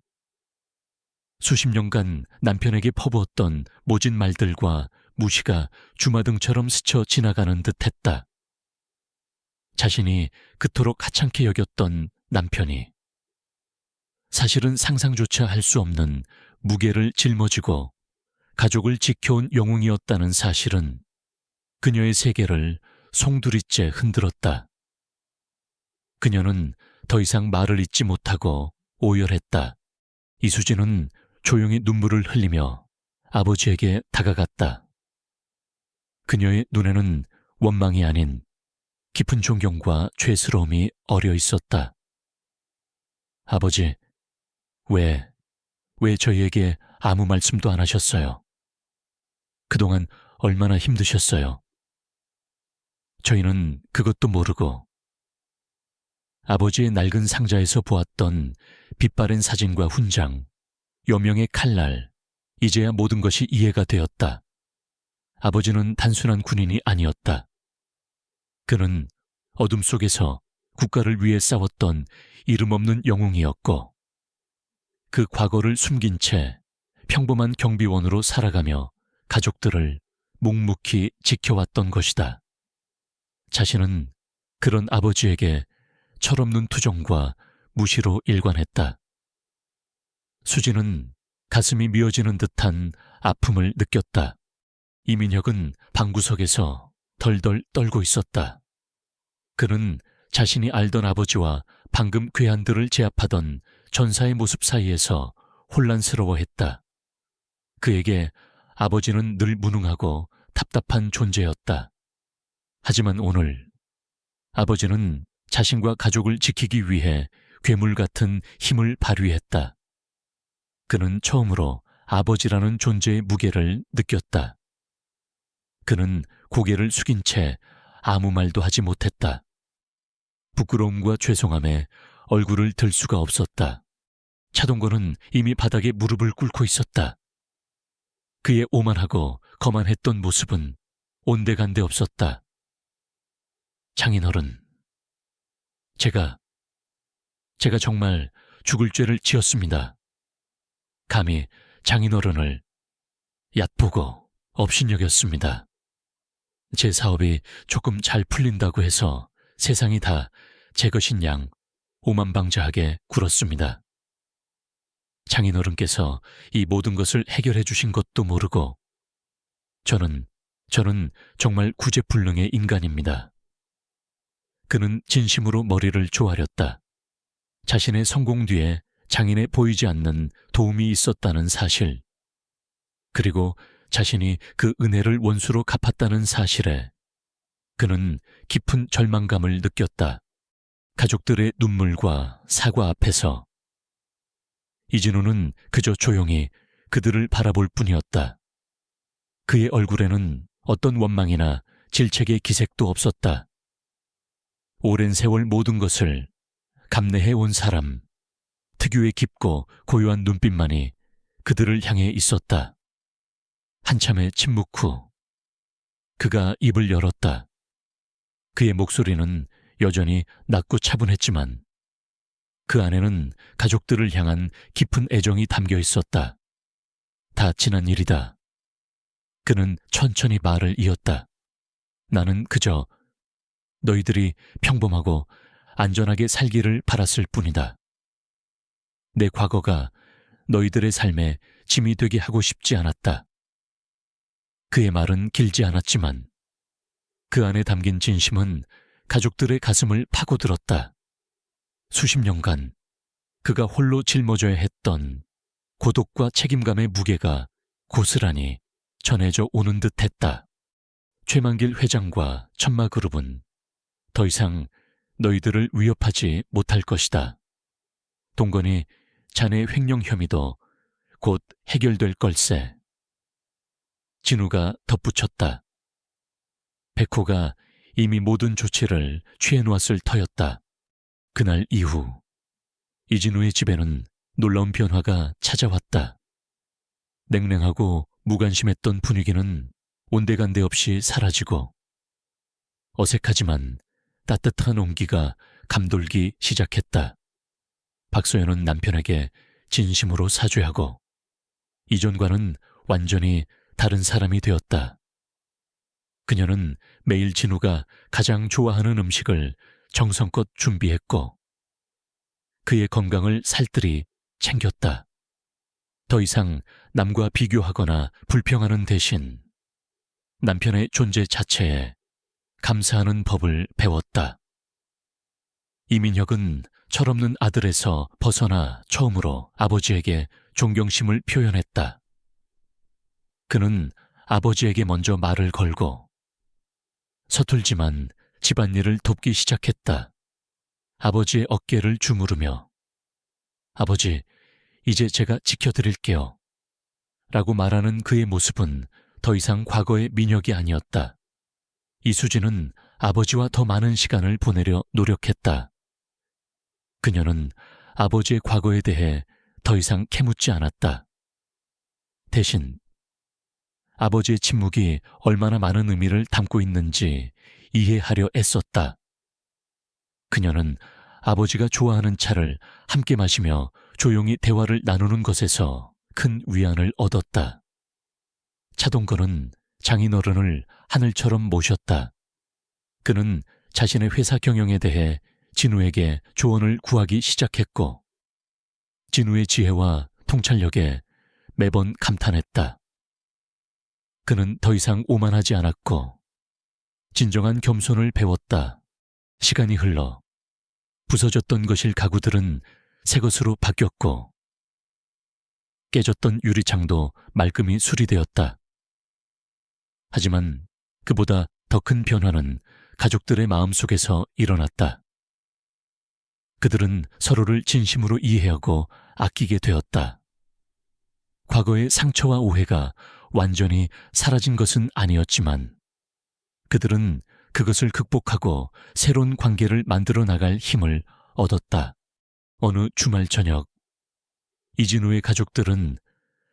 수십 년간 남편에게 퍼부었던 모진 말들과 무시가 주마등처럼 스쳐 지나가는 듯했다. 자신이 그토록 하찮게 여겼던 남편이 사실은 상상조차 할 수 없는 무게를 짊어지고 가족을 지켜온 영웅이었다는 사실은 그녀의 세계를 송두리째 흔들었다. 그녀는 더 이상 말을 잇지 못하고 오열했다. 이수진은 조용히 눈물을 흘리며 아버지에게 다가갔다. 그녀의 눈에는 원망이 아닌 깊은 존경과 죄스러움이 어려 있었다. 아버지, 왜 저희에게 아무 말씀도 안 하셨어요? 그동안 얼마나 힘드셨어요? 저희는 그것도 모르고 아버지의 낡은 상자에서 보았던 빛바랜 사진과 훈장, 여명의 칼날, 이제야 모든 것이 이해가 되었다. 아버지는 단순한 군인이 아니었다. 그는 어둠 속에서 국가를 위해 싸웠던 이름 없는 영웅이었고 그 과거를 숨긴 채 평범한 경비원으로 살아가며 가족들을 묵묵히 지켜왔던 것이다. 자신은 그런 아버지에게 철없는 투정과 무시로 일관했다. 수지는 가슴이 미어지는 듯한 아픔을 느꼈다. 이민혁은 방구석에서 덜덜 떨고 있었다. 그는 자신이 알던 아버지와 방금 괴한들을 제압하던 전사의 모습 사이에서 혼란스러워했다. 그에게 아버지는 늘 무능하고 답답한 존재였다. 하지만 오늘 아버지는 자신과 가족을 지키기 위해 괴물 같은 힘을 발휘했다. 그는 처음으로 아버지라는 존재의 무게를 느꼈다. 그는 고개를 숙인 채 아무 말도 하지 못했다. 부끄러움과 죄송함에 얼굴을 들 수가 없었다. 차동건은 이미 바닥에 무릎을 꿇고 있었다. 그의 오만하고 거만했던 모습은 온데간데 없었다. 장인어른, 제가 정말 죽을 죄를 지었습니다. 감히 장인어른을 얕보고 업신여겼습니다. 제 사업이 조금 잘 풀린다고 해서 세상이 다 제 것인 양 오만방자하게 굴었습니다. 장인어른께서 이 모든 것을 해결해 주신 것도 모르고 저는 정말 구제불능의 인간입니다. 그는 진심으로 머리를 조아렸다. 자신의 성공 뒤에 장인에 보이지 않는 도움이 있었다는 사실, 그리고 자신이 그 은혜를 원수로 갚았다는 사실에 그는 깊은 절망감을 느꼈다. 가족들의 눈물과 사과 앞에서 이진우는 그저 조용히 그들을 바라볼 뿐이었다. 그의 얼굴에는 어떤 원망이나 질책의 기색도 없었다. 오랜 세월 모든 것을 감내해온 사람, 특유의 깊고 고요한 눈빛만이 그들을 향해 있었다. 한참의 침묵 후 그가 입을 열었다. 그의 목소리는 여전히 낮고 차분했지만 그 안에는 가족들을 향한 깊은 애정이 담겨 있었다. 다 지난 일이다. 그는 천천히 말을 이었다. 나는 그저 너희들이 평범하고 안전하게 살기를 바랐을 뿐이다. 내 과거가 너희들의 삶에 짐이 되게 하고 싶지 않았다. 그의 말은 길지 않았지만 그 안에 담긴 진심은 가족들의 가슴을 파고들었다. 수십 년간 그가 홀로 짊어져야 했던 고독과 책임감의 무게가 고스란히 전해져 오는 듯했다. 최만길 회장과 천마그룹은 더 이상 너희들을 위협하지 못할 것이다. 동건이 자네 횡령 혐의도 곧 해결될 걸세. 진우가 덧붙였다. 백호가 이미 모든 조치를 취해놓았을 터였다. 그날 이후 이진우의 집에는 놀라운 변화가 찾아왔다. 냉랭하고 무관심했던 분위기는 온데간데 없이 사라지고 어색하지만 따뜻한 온기가 감돌기 시작했다. 박소연은 남편에게 진심으로 사죄하고 이전과는 완전히 다른 사람이 되었다. 그녀는 매일 진우가 가장 좋아하는 음식을 정성껏 준비했고 그의 건강을 살뜰히 챙겼다. 더 이상 남과 비교하거나 불평하는 대신 남편의 존재 자체에 감사하는 법을 배웠다. 이민혁은 철없는 아들에서 벗어나 처음으로 아버지에게 존경심을 표현했다. 그는 아버지에게 먼저 말을 걸고 서툴지만 집안일을 돕기 시작했다. 아버지의 어깨를 주무르며 아버지, 이제 제가 지켜드릴게요. 라고 말하는 그의 모습은 더 이상 과거의 민혁이 아니었다. 이수진은 아버지와 더 많은 시간을 보내려 노력했다. 그녀는 아버지의 과거에 대해 더 이상 캐묻지 않았다. 대신 아버지의 침묵이 얼마나 많은 의미를 담고 있는지 이해하려 애썼다. 그녀는 아버지가 좋아하는 차를 함께 마시며 조용히 대화를 나누는 것에서 큰 위안을 얻었다. 차동건은 장인어른을 하늘처럼 모셨다. 그는 자신의 회사 경영에 대해 진우에게 조언을 구하기 시작했고 진우의 지혜와 통찰력에 매번 감탄했다. 그는 더 이상 오만하지 않았고 진정한 겸손을 배웠다. 시간이 흘러 부서졌던 거실 가구들은 새 것으로 바뀌었고 깨졌던 유리창도 말끔히 수리되었다. 하지만 그보다 더 큰 변화는 가족들의 마음속에서 일어났다. 그들은 서로를 진심으로 이해하고 아끼게 되었다. 과거의 상처와 오해가 완전히 사라진 것은 아니었지만 그들은 그것을 극복하고 새로운 관계를 만들어 나갈 힘을 얻었다. 어느 주말 저녁, 이진우의 가족들은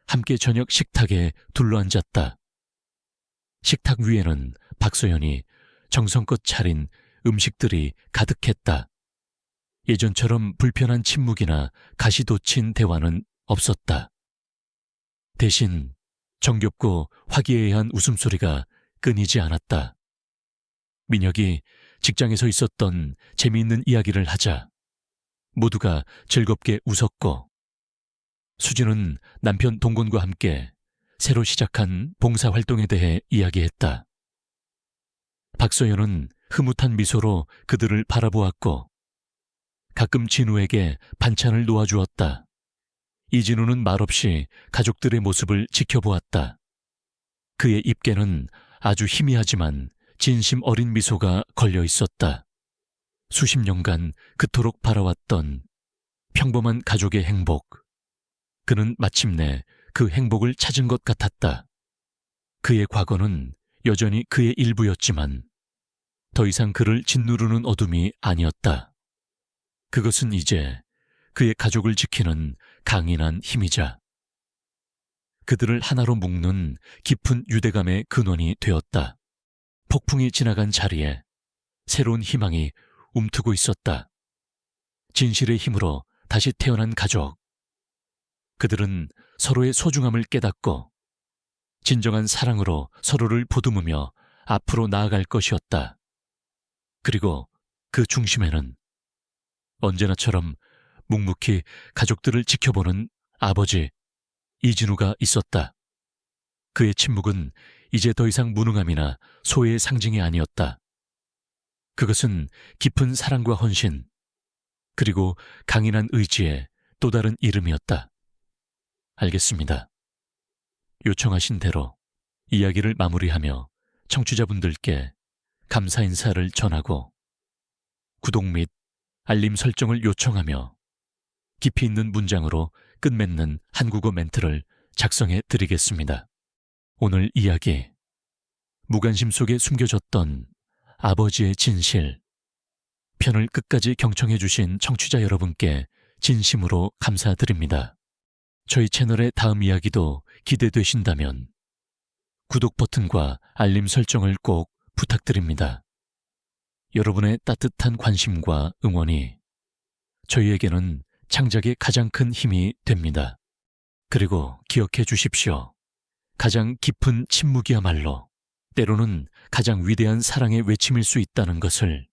함께 저녁 식탁에 둘러앉았다. 식탁 위에는 박소연이 정성껏 차린 음식들이 가득했다. 예전처럼 불편한 침묵이나 가시돋친 대화는 없었다. 대신 정겹고 화기애애한 웃음소리가 끊이지 않았다. 민혁이 직장에서 있었던 재미있는 이야기를 하자 모두가 즐겁게 웃었고, 수진은 남편 동건과 함께 새로 시작한 봉사활동에 대해 이야기했다. 박서연은 흐뭇한 미소로 그들을 바라보았고, 가끔 진우에게 반찬을 놓아주었다. 이진우는 말없이 가족들의 모습을 지켜보았다. 그의 입에는 아주 희미하지만 진심 어린 미소가 걸려 있었다. 수십 년간 그토록 바라왔던 평범한 가족의 행복. 그는 마침내 그 행복을 찾은 것 같았다. 그의 과거는 여전히 그의 일부였지만 더 이상 그를 짓누르는 어둠이 아니었다. 그것은 이제 그의 가족을 지키는 강인한 힘이자 그들을 하나로 묶는 깊은 유대감의 근원이 되었다. 폭풍이 지나간 자리에 새로운 희망이 움트고 있었다. 진실의 힘으로 다시 태어난 가족. 그들은 서로의 소중함을 깨닫고 진정한 사랑으로 서로를 보듬으며 앞으로 나아갈 것이었다. 그리고 그 중심에는 언제나처럼 묵묵히 가족들을 지켜보는 아버지 이진우가 있었다. 그의 침묵은 이제 더 이상 무능함이나 소외의 상징이 아니었다. 그것은 깊은 사랑과 헌신, 그리고 강인한 의지의 또 다른 이름이었다. 알겠습니다. 요청하신 대로 이야기를 마무리하며 청취자분들께 감사 인사를 전하고 구독 및 알림 설정을 요청하며 깊이 있는 문장으로 끝맺는 한국어 멘트를 작성해 드리겠습니다. 오늘 이야기, 무관심 속에 숨겨졌던 아버지의 진실. 편을 끝까지 경청해 주신 청취자 여러분께 진심으로 감사드립니다. 저희 채널의 다음 이야기도 기대되신다면 구독 버튼과 알림 설정을 꼭 부탁드립니다. 여러분의 따뜻한 관심과 응원이 저희에게는 창작의 가장 큰 힘이 됩니다. 그리고 기억해 주십시오. 가장 깊은 침묵이야말로 때로는 가장 위대한 사랑의 외침일 수 있다는 것을.